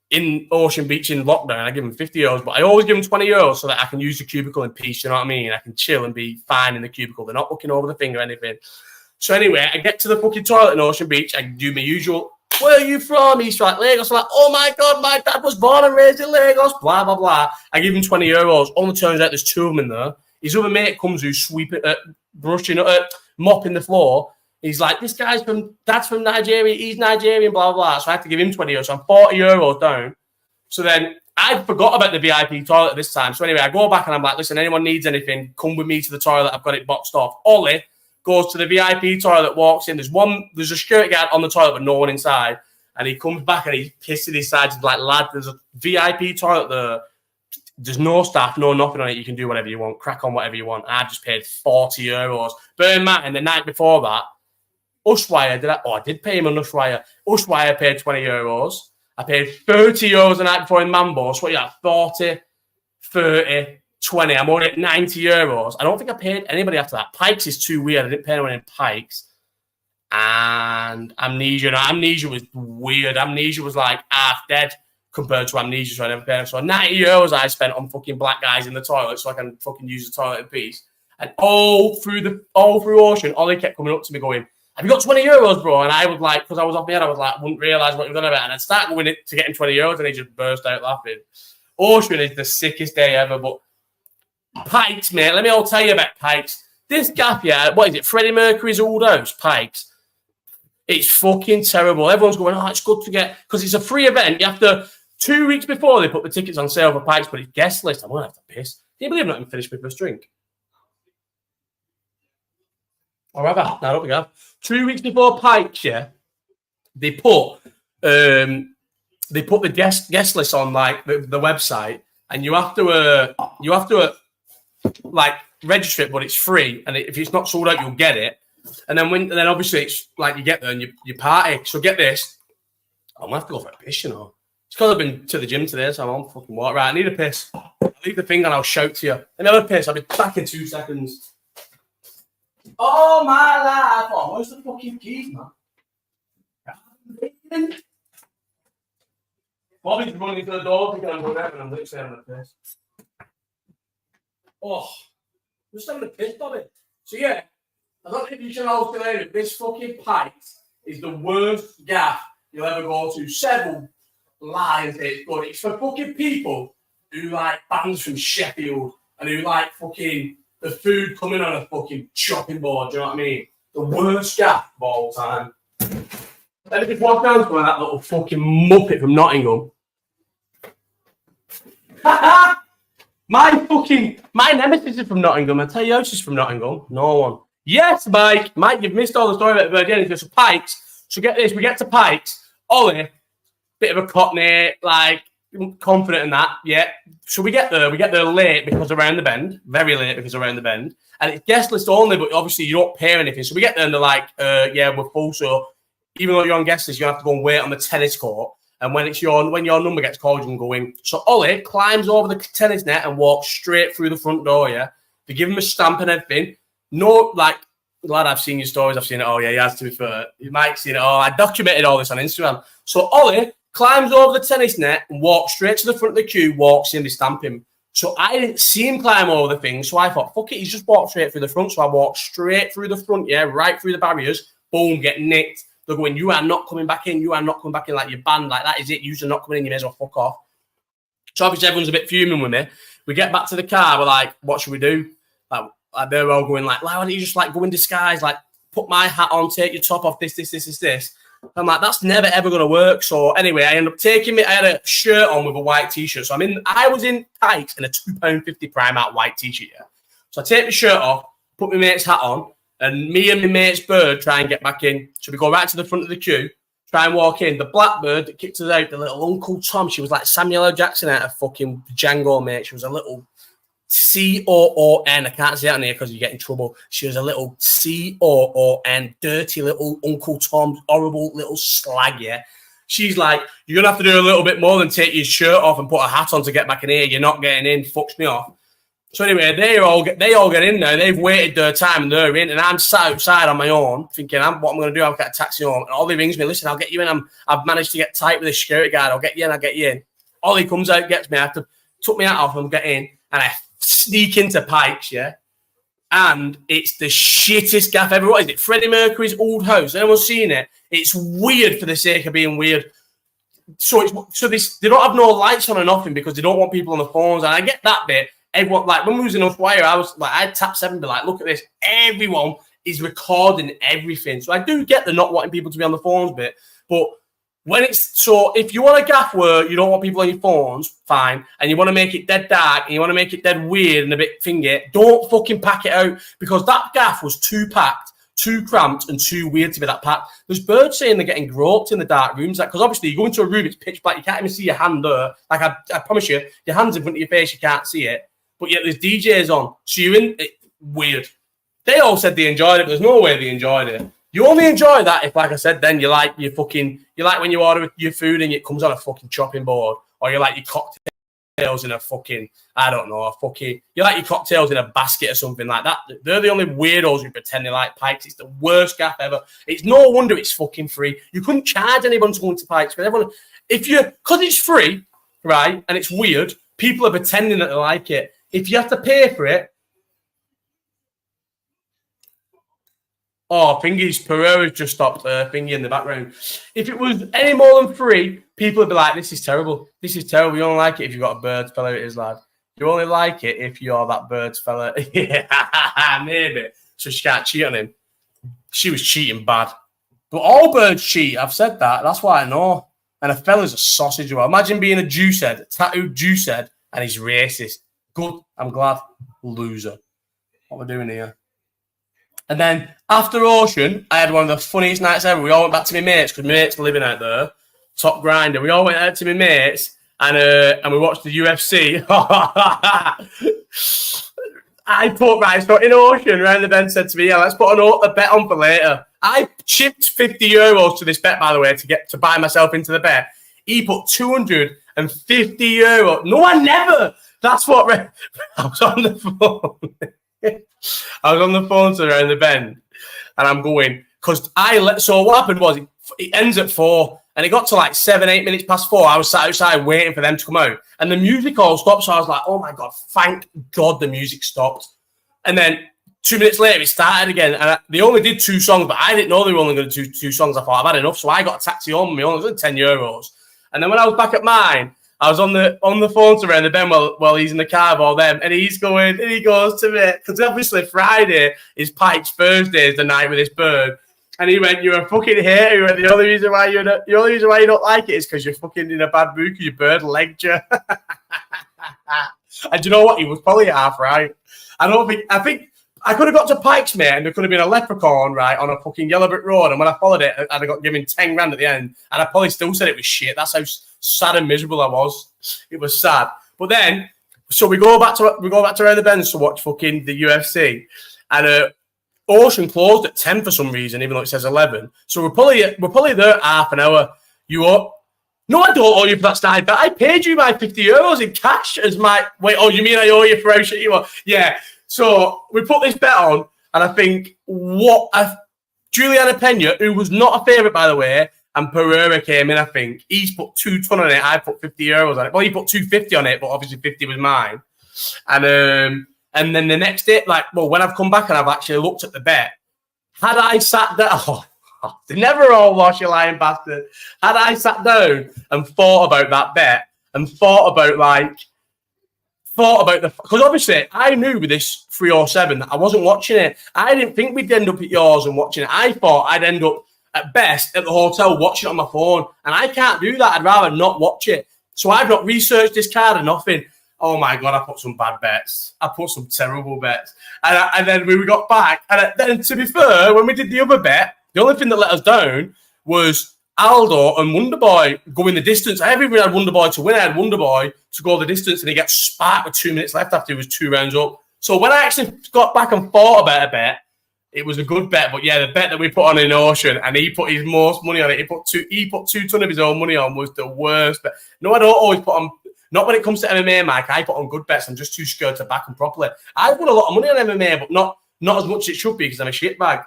in Ocean Beach in lockdown, I give them €50, but I always give them €20 so that I can use the cubicle in peace. You know what I mean? I can chill and be fine in the cubicle. They're not looking over the thing or anything. So anyway, I get to the fucking toilet in Ocean Beach. I do my usual, where are you from? He's like, Lagos. I'm like, oh my God, my dad was born and raised in Lagos. Blah, blah, blah. I give him €20. Only turns out there's 2 of them in there. His other mate comes who's mopping the floor. He's like, this guy's dad's from Nigeria. He's Nigerian, blah, blah, blah. So I have to give him €20. So I'm €40 down. So then I forgot about the VIP toilet this time. So anyway, I go back and I'm like, listen, anyone needs anything, come with me to the toilet. I've got it boxed off. Ollie goes to the VIP toilet, walks in. There's a security guard on the toilet, but no one inside. And he comes back and he's pissing his sides. He's like, lad, there's a VIP toilet there. There's no staff, no nothing on it. You can do whatever you want, crack on whatever you want. And I just paid €40. Bear in mind, the night before that, Ushuaia, I did pay him on Ushuaia. Ushuaia paid €20. I paid €30 the night before in Mambo. So what you got? 40, 30, 20. I'm already at €90. I don't think I paid anybody after that. Pikes is too weird. I didn't pay anyone in Pikes. And Amnesia. No, Amnesia was weird. Amnesia was like half dead compared to Amnesia. So I never paid. So €90 I spent on fucking black guys in the toilet so I can fucking use the toilet in peace. And all through Ocean, Ollie kept coming up to me going, have you got €20, bro? And I was like, because I was off my head, I was like, wouldn't realise what he was on about. And I'd start going to get him €20 and he just burst out laughing. Ocean is the sickest day ever. But Pikes, mate, let me all tell you about Pikes. This gap, yeah, what is it? Freddie Mercury's old house, Pikes. It's fucking terrible. Everyone's going, oh, it's good to get, because it's a free event. You have to, 2 weeks before they put the tickets on sale for Pikes, but it's guest list. I'm going to have to piss. Can you believe I'm not even finished my first drink? Or have I? No, I don't think I have. 2 weeks before Pikes, yeah, they put the guest list on like the website, and you have to like register it, but it's free, and if it's not sold out, you'll get it. And then obviously it's like you get there and you party. So get this, I'm gonna have to go for a piss, you know. It's because I've been to the gym today, so I'm on fucking water. Right, I need a piss. I'll leave the thing and I'll shout to you. Let me have a piss. I'll be back in 2 seconds. Oh my life! Oh, where's the fucking keys, man? Bobby's running to the door to get him whatever, and I'm literally having a piss. Oh, I'm just having a piss, Bobby. So yeah, I don't know if you can all feel it. This fucking Pikes is the worst gaff you'll ever go to. Several lies it's good. It's for fucking people who like bands from Sheffield and who like fucking the food coming on a fucking chopping board, do you know what I mean? The worst gaff of all time. Let me just walk down to that little fucking muppet from Nottingham. My nemesis is from Nottingham. I tell you who's from Nottingham. No one. Yes, Mike. Mike, you've missed all the story about the Virgin. It's Pikes. So get this, we get to Pikes. Ollie, bit of a cockney, like confident in that, yeah. So we get there late because around the bend, very late because around the bend, and it's guest list only, but obviously you don't pay anything. So we get there and they're like, yeah, we're full. So even though you're on guest list, you have to go and wait on the tennis court. And when your number gets called, you can go in. So Ollie climbs over the tennis net and walks straight through the front door. Yeah, they give him a stamp and everything. No, like, lad, I've seen your stories. I've seen it. Oh yeah, he has, to be fair. You might see it. Oh, I documented all this on Instagram. So Ollie climbs over the tennis net and walks straight to the front of the queue, walks in, they stamp him. So I didn't see him climb over the thing, so I thought, fuck it, he's just walked straight through the front. So I walked straight through the front, yeah, right through the barriers, boom, get nicked. They're going, you are not coming back in, like you're banned, like that is it, you're not coming in, you may as well fuck off. So obviously everyone's a bit fuming with me. We get back to the car, we're like, what should we do? Like they're all going like, why don't you just like go in disguise, like put my hat on, take your top off, this. I'm like, that's never ever gonna work. So anyway, I ended up I had a shirt on with a white t-shirt. So I was in Pikes in a £2.50 Primark white t-shirt, yeah. So I take my shirt off, put my mate's hat on, and me and my mate's bird try and get back in. So we go right to the front of the queue, try and walk in. The blackbird that kicked us out, the little Uncle Tom, she was like Samuel L. Jackson out of fucking Django, mate. She was a little C-O-O-N. I can't say that in here because you get in trouble. She was a little C-O-O-N, dirty little Uncle Tom, horrible little slag, yeah. She's like, you're going to have to do a little bit more than take your shirt off and put a hat on to get back in here. You're not getting in. Fucks me off. So anyway, they all get in there. They've waited their time and they're in, and I'm sat outside on my own thinking, what I'm going to do? I'll get a taxi home. And Ollie rings me, listen, I'll get you in. I've managed to get tight with the security guard. I'll get you in. Ollie comes out, gets me. I have to took me out off and get in, and I sneak into Pikes, yeah. And it's the shittest gaff ever. What is it? Freddie Mercury's old house. Anyone's seen it? It's weird for the sake of being weird. So they don't have no lights on or nothing because they don't want people on the phones. And I get that bit. Everyone, like when we was in Ushuaia, I'd tap 7 and be like, look at this. Everyone is recording everything. So I do get the not wanting people to be on the phones bit. But if you want a gaff where you don't want people on your phones, fine. And you want to make it dead dark and you want to make it dead weird and a bit thingy, don't fucking pack it out because that gaff was too packed, too cramped and too weird to be that packed. There's birds saying they're getting groped in the dark rooms. Because obviously you go into a room, it's pitch black. You can't even see your hand there. Like I promise you, your hand's in front of your face, you can't see it. But yet there's DJs on. So you're in it. Weird. They all said they enjoyed it, but there's no way they enjoyed it. You only enjoy that if, like I said, then you like when you order your food and it comes on a fucking chopping board, or you like your cocktails in a fucking, you like your cocktails in a basket or something like that. They're the only weirdos who pretend they like Pikes. It's the worst gaff ever. It's no wonder it's fucking free. You couldn't charge anyone to go into Pikes, but everyone, because it's free, right, and it's weird, people are pretending that they like it. If you have to pay for it, Thingy's Pereira's just stopped Thingy in the background. If it was any more than free, people would be like, this is terrible. This is terrible. You only like it if you've got a birds fella, it is, lad. You only like it if you're that birds fella. Yeah, maybe. So she can't cheat on him. She was cheating bad. But all birds cheat. I've said that. That's why I know. And a fella's a sausage. Well, imagine being a juicehead, tattooed juicehead, and he's racist. Good. I'm glad. Loser. What we're doing here. And then after Ocean, I had one of the funniest nights ever. We all went back to my mates because my mates were living out there. Top grinder. We all went out to my mates and we watched the UFC. So in Ocean, round the bend said to me, yeah, let's put a bet on for later. I chipped 50 euros to this bet, by the way, to buy myself into the bet. He put 250 euros. No, I never. That's what I was on the phone. I was on the phone to around the bend, and I'm going so what happened was it ends at 4, and it got to like 7-8 minutes past 4. I was sat outside waiting for them to come out, and the music all stopped. So I was like, "Oh my god, thank God the music stopped!" And then 2 minutes later, it started again, and they only did 2 songs, but I didn't know they were only going to do 2 songs. I thought I've had enough, so I got a taxi home. It was only 10 euros, and then when I was back at mine, I was on the phone to around the bend while he's in the car with all them, and he goes to me, because obviously Friday is Pikes, Thursday is the night with this bird, and he went, "You're a fucking hater." He went, the only reason why you don't like it is because you're fucking in a bad mood because your bird legged you. And do you know what? He was probably half right. I think I could have got to Pikes, mate, and there could have been a leprechaun, right, on a fucking yellow brick road, and when I followed it, I'd have got given 10 grand at the end, and I probably still said it was shit. That's how sad and miserable I was. It was sad. But then, so we go back to around the bends to watch fucking the UFC, and Ocean closed at 10 for some reason, even though it says 11. So we're probably there half an hour. You up? No, I don't owe you for that style, but I paid you my 50 euros in cash as my wait. Oh, you mean I owe you for how shit you are? Yeah. So we put this bet on, and I think Juliana Pena, who was not a favourite, by the way, and Pereira came in, I think. He's put 2 on it. I put 50 euros on it. Well, he put 250 on it, but obviously 50 was mine. And then the next day, when I've come back and I've actually looked at the bet, had I sat down, they never all wash, you lying bastard. Had I sat down and thought about that bet and because obviously I knew with this 307 that I wasn't watching it. I didn't think we'd end up at yours and watching it. I thought I'd end up at best at the hotel watching it on my phone, and I can't do that. I'd rather not watch it. So I've not researched this card or nothing. Oh my god, I put some bad bets. I put some terrible bets, and then we got back. And then, to be fair, when we did the other bet, the only thing that let us down was Aldo and Wonderboy going the distance. I haven't even had Wonderboy to win. I had Wonderboy to go the distance, and he gets sparked with 2 minutes left after he was 2 rounds up. So when I actually got back and thought about a bet, it was a good bet. But yeah, the bet that we put on in Ocean, and he put his most money on it. He put 2 ton of his own money on, was the worst bet. No, I don't always put on Not when it comes to MMA, Mike. I put on good bets. I'm just too scared to back them properly. I've won a lot of money on MMA, but not as much as it should be because I'm a shitbag.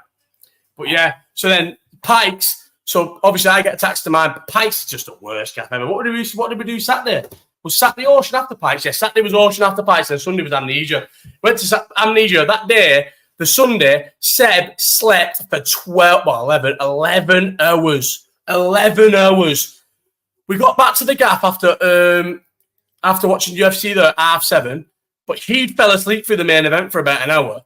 But yeah, so then Pikes. So obviously I get attached to mine. But Pikes is just the worst gaff ever. What did we do Saturday? Was Saturday Ocean After Pikes? Yeah, Saturday was Ocean After Pikes and Sunday was Amnesia. Went to Amnesia that day. The Sunday, Seb slept for 11 hours. 11 hours. We got back to the gaff after watching UFC there at 7:30, but he fell asleep through the main event for about an hour.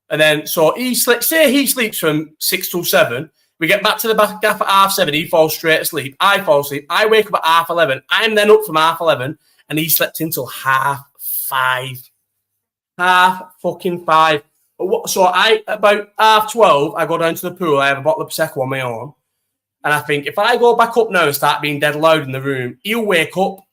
And then, so he sleeps from 6 till 7. We get back to the gaff at 7:30. He falls straight asleep. I fall asleep. I wake up at 11:30. I'm then up from 11:30, and he slept until 5:30. 5:30. So about 12:30, I go down to the pool. I have a bottle of Prosecco on my own. And I think if I go back up now and start being dead loud in the room, he'll wake up and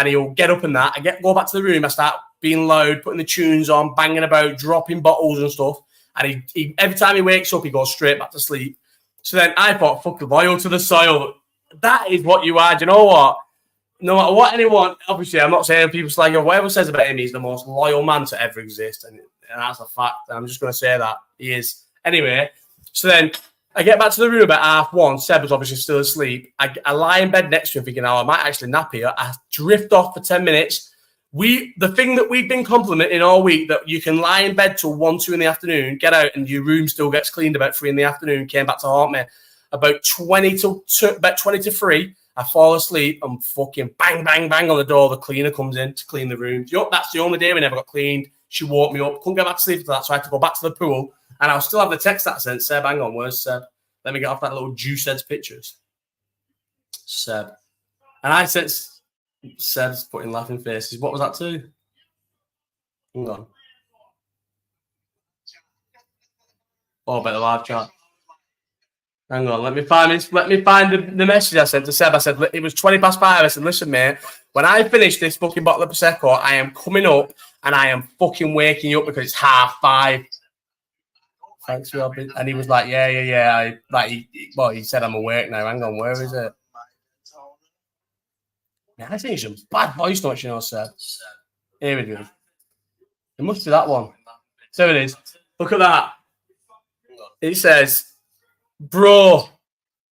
he'll get up and that. Go back to the room. I start being loud, putting the tunes on, banging about, dropping bottles and stuff. And he every time he wakes up, he goes straight back to sleep. So then I thought, fuck, loyal to the soil. That is what you are. Do you know what? No matter what anyone, obviously, I'm not saying people like whatever says about him, he's the most loyal man to ever exist. And that's a fact. I'm just going to say that. He is. Anyway, so then I get back to the room about 1:30. Seb was obviously still asleep. I lie in bed next to him thinking, I might actually nap here. I drift off for 10 minutes. The thing that we've been complimenting all week, that you can lie in bed till 1, 2 in the afternoon, get out and your room still gets cleaned about 3 in the afternoon, came back to haunt me. About 20 to 3, I fall asleep and fucking bang, bang, bang on the door. The cleaner comes in to clean the room. That's the only day we never got cleaned. She woke me up. Couldn't get back to sleep after that, so I had to go back to the pool. And I'll still have the text that sent. Seb, hang on, where's Seb? Let me get off that little juice head's pictures. Seb. And I said, Seb's putting laughing faces. What was that too? Hang on. Oh, about the live chat. Hang on, let me find the message I sent to Seb. I said, it was 5:20. I said, listen, mate, when I finish this fucking bottle of Prosecco, I am coming up and I am fucking waking you up because it's 5:30. Thanks, Robin. And he was like, yeah. He said, I'm awake now. Hang on, where is it? Yeah, I think it's some bad voice notes, Seb. Here we go. It must be that one. So it is. Look at that. It says, Bro,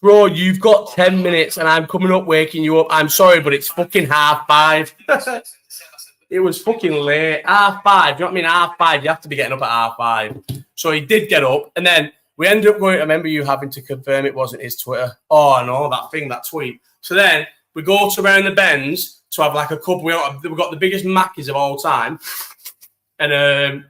you've got 10 minutes and I'm coming up waking you up. I'm sorry, but it's fucking 5:30. It was fucking late. 5:30. You know what I mean? 5:30. You have to be getting up at 5:30. So he did get up. And then we ended up going, I remember you having to confirm it wasn't his Twitter. Oh, no, that tweet. So then we go to around the bends to have like a couple. We've got the biggest Mackies of all time. And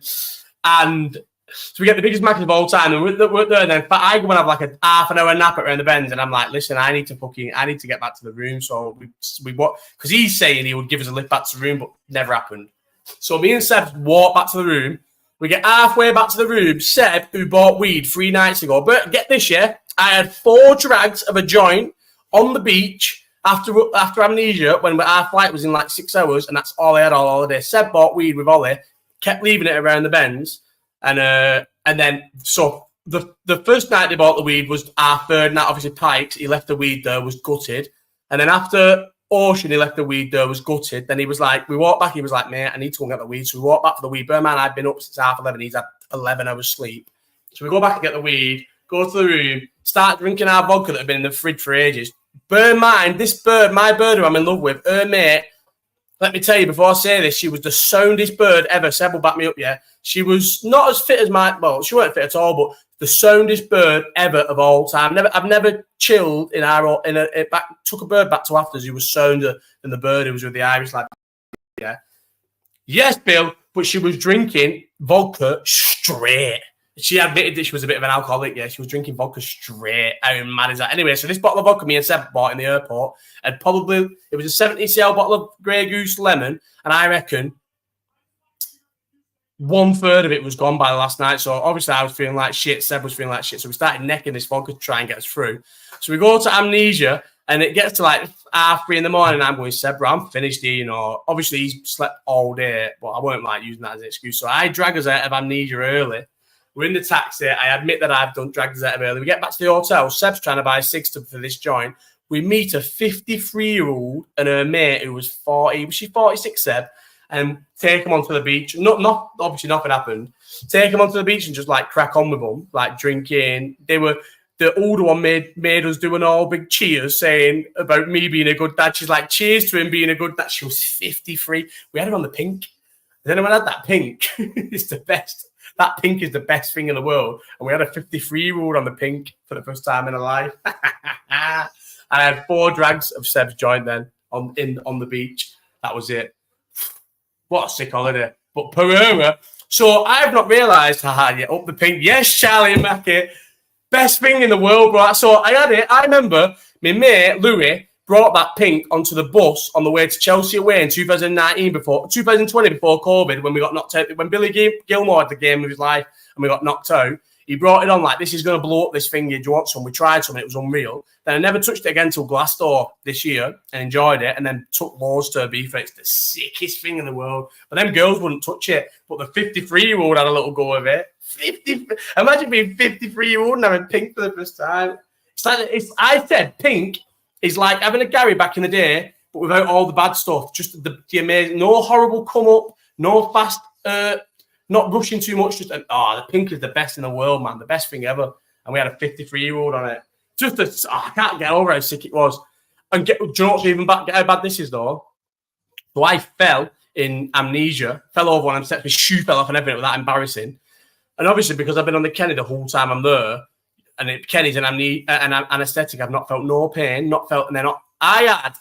so we get the biggest Mackies of all time, and we're there. And then I go and have like a half an hour nap around the bends, and I'm like, listen, I need to get back to the room. So we because he's saying he would give us a lift back to the room, but never happened. So me and Seb walk back to the room. We get halfway back to the room. Seb, who bought weed 3 nights ago, but get this, yeah, I had 4 drags of a joint on the beach after Amnesia when our flight was in like 6 hours, and that's all I had all holiday. Seb bought weed with Ollie, kept leaving it around the bends. And then, so the first night they bought the weed was our third night, obviously Pikes. He left the weed there, was gutted. And then after Ocean, he left the weed there, was gutted. Then he was like, we walked back, he was like, mate, I need to go and get the weed. So we walked back for the weed. Bear in mind, I'd been up since 11:30. He's had 11 hours sleep. So we go back and get the weed, go to the room, start drinking our vodka that had been in the fridge for ages. Bear in mind, this bird, my bird who I'm in love with, her mate, let me tell you, before I say this, she was the soundest bird ever. Seb will back me up, yeah. She was not as fit as she weren't fit at all, but the soundest bird ever of all time. I've never chilled took a bird back to Afters who was sounder than the bird who was with the Irish lad. Yeah. Yes, Bill, but she was drinking vodka straight. She admitted that she was a bit of an alcoholic. Yeah, she was drinking vodka straight. How mad is that? Anyway, so this bottle of vodka me and Seb bought in the airport, and it was a 70cl bottle of Grey Goose lemon, and I reckon 1/3 of it was gone by last night. So obviously I was feeling like shit. Seb was feeling like shit. So we started necking this vodka to try and get us through. So we go to Amnesia, and it gets to like 3:30 in the morning. And I'm going, Seb, bro, I'm finished here. You know, obviously he's slept all day, but I weren't like using that as an excuse. So I drag us out of Amnesia early. We're in the taxi. I admit that I've dragged us out of early. We get back to the hotel. Seb's trying to buy 6 for this joint. we meet a 53-year-old and her mate who was 40. Was she 46, Seb? And take them onto the beach. Not obviously nothing happened. Take them onto the beach and just like crack on with them, like drinking. The older one made us do an all big cheers saying about me being a good dad. She's like, cheers to him being a good dad. She was 53. We had her on the pink. Has anyone had that pink? It's the best. That pink is the best thing in the world. And we had a 53-year-old on the pink for the first time in her life. I had 4 drags of Seb's joint then on the beach. That was it. What a sick holiday. But Pereira. So I've not realised, up the pink. Yes, Charlie and Mackie. Best thing in the world, bro. So I had it. I remember my mate, Louis, brought that pink onto the bus on the way to Chelsea away in 2020 before COVID, when we got knocked out. When Billy Gilmore had the game of his life and we got knocked out, he brought it on like, this is going to blow up this thing. Do you want some? We tried some and it was unreal. Then I never touched it again until Glasgow this year and enjoyed it, and then took loads to Ibiza. It's the sickest thing in the world. But them girls wouldn't touch it. But the 53-year-old had a little go of it. Imagine being 53-year-old and having pink for the first time. I said pink is like having a Gary back in the day, but without all the bad stuff. Just the amazing, no horrible come up, no fast, not rushing too much. Just the pink is the best in the world, man. The best thing ever. And we had a 53-year-old on it. I can't get over how sick it was. And do you know what's even get how bad this is though? So I fell in amnesia, fell over one of them steps, my shoe fell off and everything. It was that embarrassing. And obviously, because I've been on the Kenny the whole time I'm there, and Kenny's an anaesthetic, I've not felt no pain, I had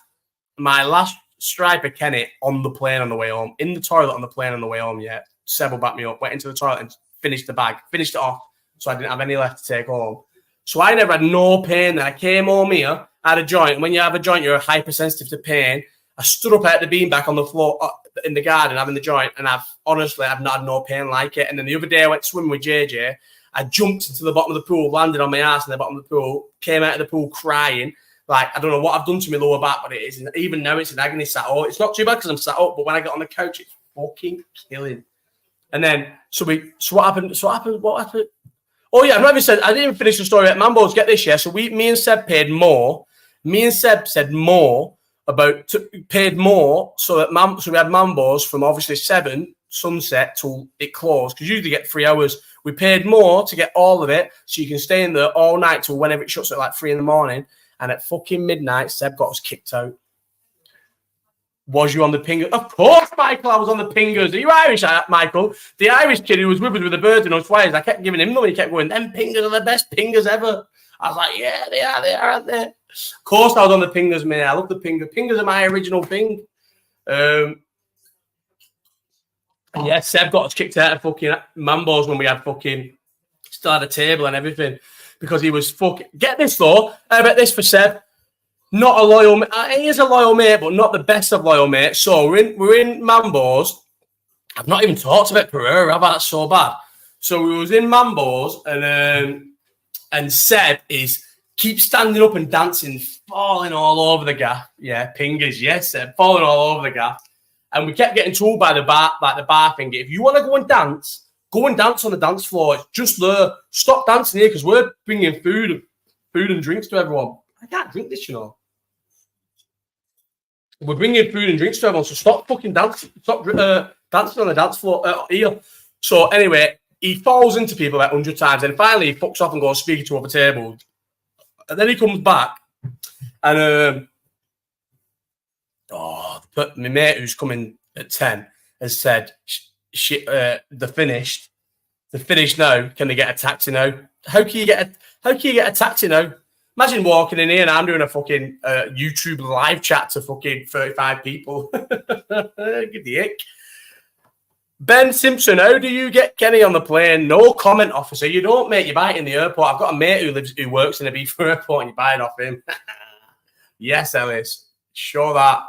my last stripe of Kenny on the plane on the way home, in the toilet on the plane on the way home, yeah. Seb will back me up, went into the toilet and finished it off, so I didn't have any left to take home. So I never had no pain. Then I came home here, I had a joint, and when you have a joint, you're hypersensitive to pain. I stood up at the beanbag on the floor in the garden having the joint, and I've not had no pain like it. And then the other day I went swimming with JJ. I jumped into the bottom of the pool, landed on my ass in the bottom of the pool, came out of the pool crying. Like, I don't know what I've done to my lower back, but it is. Even now, it's an agony sat up. It's not too bad because I'm sat up, but when I got on the couch, it's fucking killing. And then, so what happened? What happened? Oh, yeah, I didn't even finish the story at Mambo's. Get this, yeah. So me and Seb paid more. Me and Seb said more paid more. So we had Mambo's from obviously 7 sunset till it closed, because you usually get 3 hours. We paid more to get all of it, so you can stay in there all night till whenever it shuts at like 3 a.m. And at fucking midnight, Seb got us kicked out. Was you on the pingers? Of course, Michael, I was on the pingers. Are you Irish, Michael? The Irish kid who was with us with the birds and us wires, I kept giving him money. He kept going, them pingers are the best pingers ever. I was like, yeah, they are, aren't they? Of course, I was on the pingers, man. I love the pingers. Pingers are my original thing. Yeah, Seb got us kicked out of fucking Mambo's when we had fucking still had a table and everything, because he was fucking. Get this though, I bet this for Seb. Not a loyal mate. He is a loyal mate, but not the best of loyal mates. So we're in Mambo's. I've not even talked about Pereira. I've had so bad. So we was in Mambo's, and Seb keeps standing up and dancing, falling all over the gaff. Yeah, pingers, yes, Seb, falling all over the gaff. And we kept getting told by the bar thing, if you want to go and dance on the dance floor. It's just there. Stop dancing here because we're bringing food and drinks to everyone. I can't drink this, you know. We're bringing food and drinks to everyone, so stop fucking dancing. Stop dancing on the dance floor here. So anyway, he falls into people like 100 times, and finally he fucks off and goes speaking to other tables. And then he comes back, and my mate who's coming at 10 has said, they're finished. They're finished now. Can they get a taxi now? How can you get a taxi now? Imagine walking in here and I'm doing a fucking YouTube live chat to fucking 35 people. Give the ick. Ben Simpson, how do you get Kenny on the plane? No comment, officer. You don't, mate. You buy it in the airport. I've got a mate who works in a Ibiza airport, and you buy it off him. Yes, Ellis. Sure that.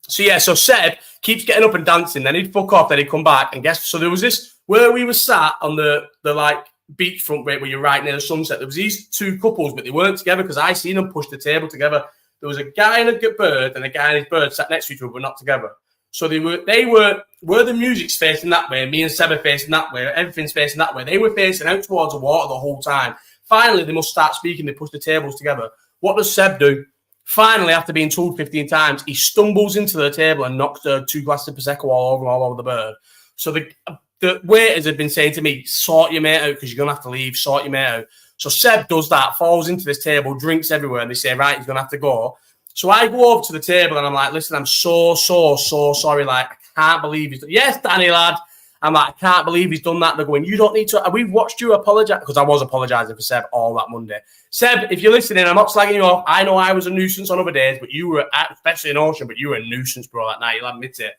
So Seb keeps getting up and dancing. Then he'd fuck off. Then he'd come back and guess. So there was this where we were sat on the like beachfront where you're right near the sunset. There was these 2 couples, but they weren't together because I seen them push the table together. There was a guy and a bird, and a guy and his bird sat next to each other, but not together. So they were where the music's facing that way, me and Seb are facing that way, everything's facing that way. They were facing out towards the water the whole time. Finally, they must start speaking. They push the tables together. What does Seb do? Finally, after being told 15 times, he stumbles into the table and knocks 2 glasses of Prosecco all over the bird. So the waiters had been saying to me, sort your mate out because you're going to have to leave, sort your mate out. So Seb does that, falls into this table, drinks everywhere, and they say, right, he's going to have to go. So I go over to the table and I'm like, listen, I'm so sorry. Like, I can't believe he's done. Yes, Danny, lad. I'm like, I can't believe he's done that. They're going, you don't need to. We've watched you apologise, because I was apologising for Seb all that Monday. Seb, if you're listening, I'm not slagging you off. I know I was a nuisance on other days, but you were, especially in Ocean, but you were a nuisance, bro, that night. You'll admit it.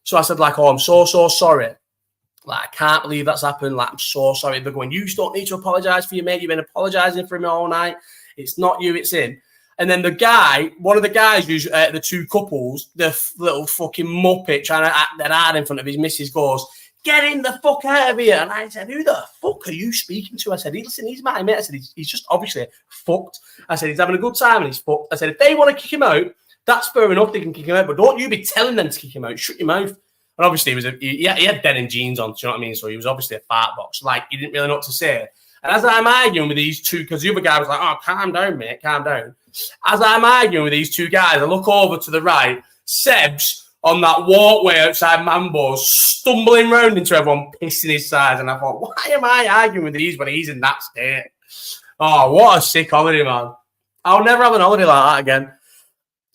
So I said, like, oh, I'm so sorry. Like, I can't believe that's happened. Like, I'm so sorry. They're going, you don't need to apologise for your mate. You've been apologising for him all night. It's not you, it's him. And then the guy, one of the guys who's the 2 couples, the little fucking muppet trying to act that hard in front of his missus goes, get him the fuck out of here. And I said, who the fuck are you speaking to? I said, listen, he's my mate. I said, he's just obviously fucked. I said, he's having a good time and he's fucked. I said, if they want to kick him out, that's fair enough. They can kick him out. But don't you be telling them to kick him out. Shut your mouth. And obviously, he had denim jeans on, do you know what I mean? So he was obviously a fart box. Like, he didn't really know what to say. And as I'm arguing with these 2, because the other guy was like, oh, calm down, mate, calm down. As I'm arguing with these 2 guys, I look over to the right. Seb's on that walkway outside Mambo's, stumbling round into everyone, pissing his sides. And I thought, why am I arguing with these when he's in that state? Oh, what a sick holiday, man. I'll never have an holiday like that again.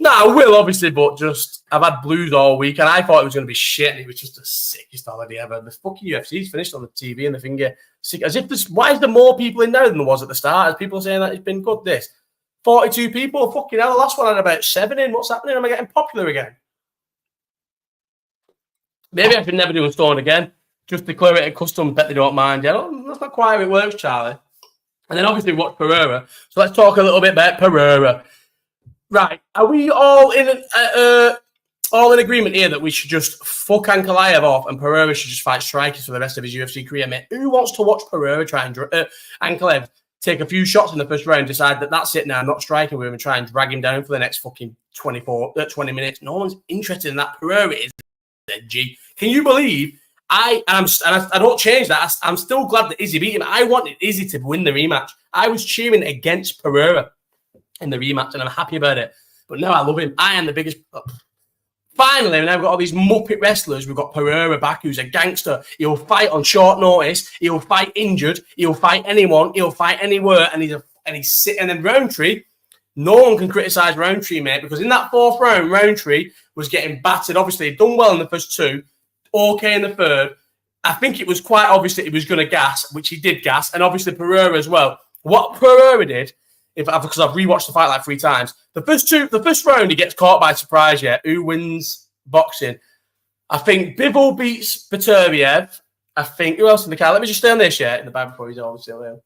No, I will, obviously, but just, I've had blues all week, and I thought it was going to be shit, and it was just the sickest holiday ever. The fucking UFC's finished on the TV, and the finger, sick. As if why is there more people in now than there was at the start? As people saying that it's been good, this. 42 people, fucking hell, the last one had about 7 in. What's happening? Am I getting popular again? Maybe I should never do a stone again. Just declare it a custom, bet they don't mind. Yeah, that's not quite how it works, Charlie. And then obviously watch Pereira. So let's talk a little bit about Pereira. Right, are we all in agreement here that we should just fuck Ankalaev off and Pereira should just fight strikers for the rest of his UFC career, mate? Who wants to watch Pereira try and Ankalaev take a few shots in the first round, decide that that's it now, I'm not striking with him, and try and drag him down for the next fucking 20 minutes? No one's interested in that. Pereira is a G. Can you believe? I don't change that. I'm still glad that Izzy beat him. I wanted Izzy to win the rematch. I was cheering against Pereira in the rematch, and I'm happy about it. But now I love him. I am the biggest. Finally, now we've got all these Muppet wrestlers. We've got Pereira back, who's a gangster. He'll fight on short notice. He'll fight injured. He'll fight anyone. He'll fight anywhere. And then Roundtree, no one can criticise Roundtree, mate, because in that 4th round, Roundtree was getting battered. Obviously, he'd done well in the first 2, okay in the 3rd. I think it was quite obvious that he was going to gas, which he did gas, and obviously Pereira as well. What Pereira did, because I've rewatched the fight like 3 times. The first round, he gets caught by surprise. Yeah, who wins boxing? I think Bivol beats Beterbiev. I think who else in the car? Let me just stay on this in the bag before he's obviously there.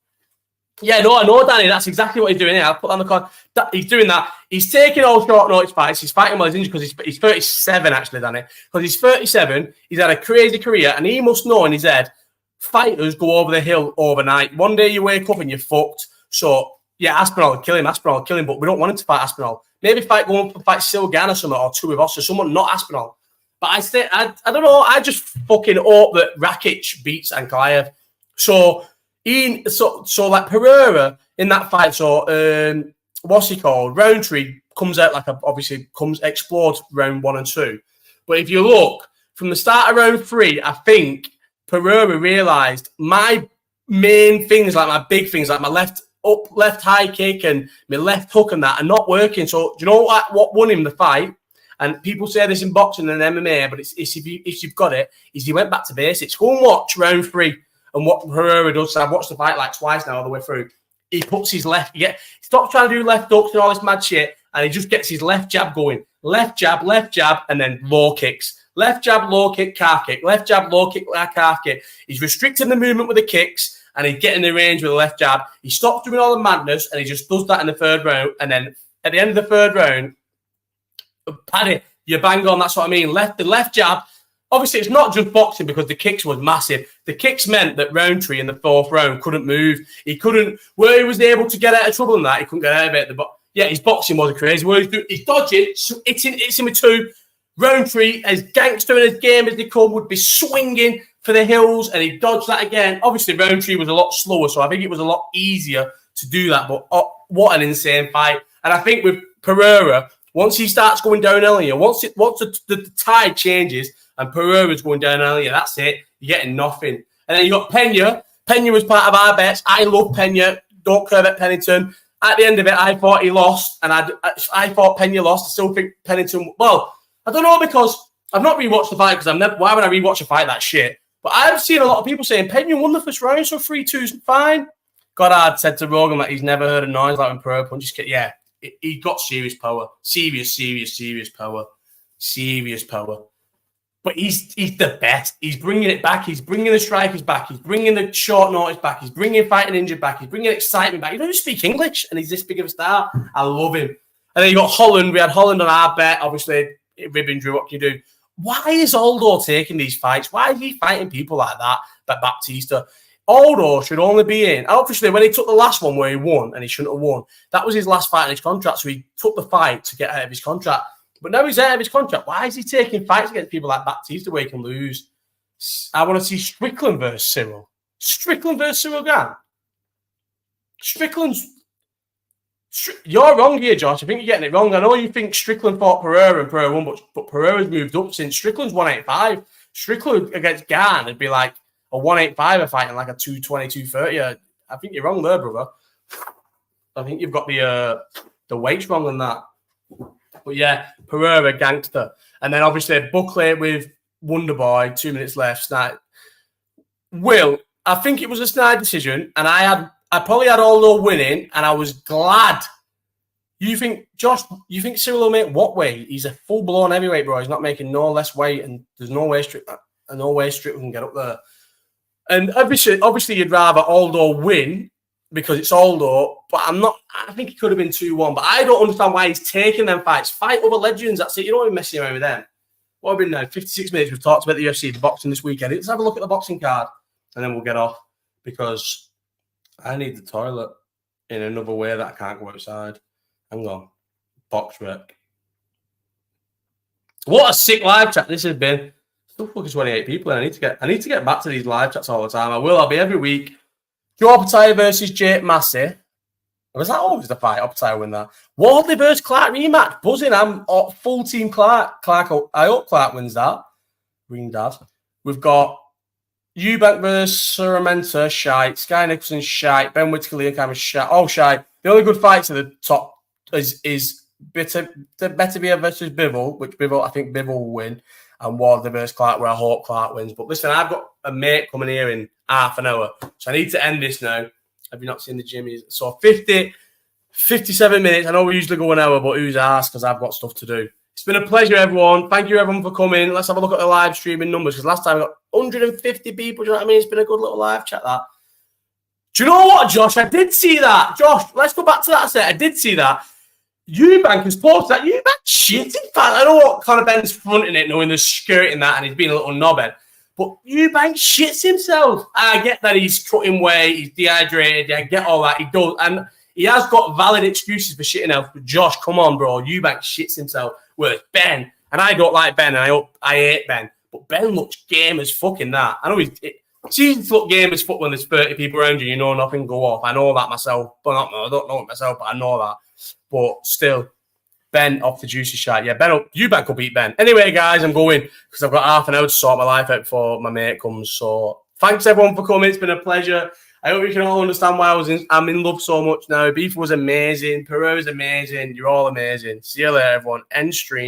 Yeah, no, I know, Danny. That's exactly what he's doing here. I'll put on the card. He's doing that. He's taking all short notice fights. He's fighting while he's injured because he's 37, actually, Danny. Because he's 37. He's had a crazy career, and he must know in his head, fighters go over the hill overnight. One day you wake up and you're fucked. So, yeah, Aspinall will kill him, but we don't want him to fight Aspinall. Maybe go and fight Silgan or something, or Tuivasa, someone, not Aspinall. But I don't know. I just fucking hope that Rakic beats Ankalaev. So like Pereira in that fight. So what's he called? Roundtree comes out explodes round 1 and 2. But if you look from the start of round 3, I think Pereira realised my main things, like my big things, like my left high kick and my left hook and that are not working. So do you know what won him the fight? And people say this in boxing and MMA, but it's if you've got it, is he went back to basics. Go and watch round 3 and what Pereira does. So I've watched the fight like twice now all the way through. He puts his left, he stops trying to do left hooks and all this mad shit, and he just gets his left jab going. Left jab, and then low kicks. Left jab, low kick, calf kick. Left jab, low kick, calf kick. He's restricting the movement with the kicks, and he's getting the range with the left jab. He stops doing all the madness, and he just does that in the 3rd round. And then at the end of the 3rd round, Paddy, you bang on, that's what I mean. The left jab. Obviously, it's not just boxing because the kicks was massive. The kicks meant that Roundtree in the 4th round couldn't move. He couldn't, where he was able to get out of trouble in that, he couldn't get out of it. Yeah, his boxing wasn't crazy. Where he's dodging, it's him with 2. Roundtree, as gangster in his game as they come, would be swinging for the hills, and he dodged that again. Obviously, Roundtree was a lot slower, so I think it was a lot easier to do that. But what an insane fight. And I think with Pereira, once he starts going down earlier, once the tide changes and Pereira's going down earlier, that's it. You're getting nothing. And then you got Pena. Pena was part of our bets. I love Pena. Don't care about Pennington. At the end of it, I thought he lost, and I thought Pena lost. I still think Pennington. Well, I don't know because I've not rewatched the fight because I've never. Why would I rewatch a fight that shit? But I've seen a lot of people saying Pena won the first round, so 3-2's fine. Goddard said to Rogan that he's never heard a noise like when Pereira punches. Yeah, he got serious power, serious power, serious power. But he's the best. He's bringing it back. He's bringing the strikers back. He's bringing the short notice back. He's bringing fighting injured back. He's bringing excitement back. He doesn't speak English, and he's this big of a star. I love him. And then you got Holland. We had Holland on our bet. Obviously, rib injury. What can you do? Why is Aldo taking these fights? Why is he fighting people like that? But Baptista. Aldo should only be in. Obviously, when he took the last one where he won, and he shouldn't have won, that was his last fight in his contract. So he took the fight to get out of his contract. But now he's out of his contract. Why is he taking fights against people like Baptista where he can lose? I want to see Strickland versus Cyril. Strickland versus Cyril Gane. You're wrong here, Josh. I think you're getting it wrong. I know you think Strickland fought Pereira and Pereira won, but Pereira's moved up since Strickland's 185. Strickland against Gane would be like a 185 fighting like a 220, 230. I think you're wrong there, brother. I think you've got the weights wrong on that. But yeah, Pereira, gangster. And then obviously Buckley with Wonderboy, 2 minutes left. Snide. Will, I think it was a snide decision, and I probably had Aldo winning, and I was glad. You think, Josh, Cyril will make what weight? He's a full-blown heavyweight, bro. He's not making no less weight, and there's no way Strickland can get up there. And obviously you'd rather Aldo win, because it's Aldo, but I think it could have been 2-1, but I don't understand why he's taking them fights. Fight other legends, that's it. You don't even messing around with them. What have we been now? 56 minutes, we've talked about the UFC, the boxing this weekend. Let's have a look at the boxing card, and then we'll get off, because I need the toilet in another way that I can't go outside. Hang on. Box rec. What a sick live chat this has been. Still fucking 28 people, and I need to get back to these live chats all the time. I'll be every week. Joe Opetaia versus Jake Massey. Was that always the fight? Opetaia win that. Wardley versus Clark rematch. Buzzing. I'm full team Clark. I hope Clark wins that. Green Dad. We've got Eubank versus Saramenta. Shite. Sky Nicholson. Shite. Ben Whittaker. Liam Cameron. Shite. Oh, shite. The only good fights at the top is Better versus Bivol, which I think Bivol will win. And Wardley versus Clark, where I hope Clark wins. But listen, I've got a mate coming here in half an hour. So I need to end this now. Have you not seen the Jimmy? So 57 minutes. I know we usually go an hour, but who's asked? Because I've got stuff to do. It's been a pleasure, everyone. Thank you, everyone, for coming. Let's have a look at the live streaming numbers, because last time we got 150 people. Do you know what I mean? It's been a good little live chat, that. Do you know what, Josh? I did see that. Josh, let's go back to that set. I did see that. Eubank has posted that. Eubank shitting fan. I know what Conor Benn's fronting it, knowing the skirt in that, and he's being a little knobhead. But Eubank shits himself. I get that he's cutting weight, he's dehydrated. I get all that. He does. And he has got valid excuses for shitting himself. But Josh, come on, bro. Eubank shits himself. Whereas Ben, and I don't like Ben, and I hate Ben. But Ben looks game as fucking that. I know it's easy to look game as fuck when there's 30 people around you, you know nothing go off. I know that myself. But I don't know it myself, but I know that. But still, Ben off the juicy shot. Yeah, Eubank will beat Ben. Anyway, guys, I'm going because I've got half an hour to sort my life out before my mate comes. So thanks, everyone, for coming. It's been a pleasure. I hope you can all understand why I'm in love so much now. Beef was amazing. Pereira was amazing. You're all amazing. See you later, everyone. End stream.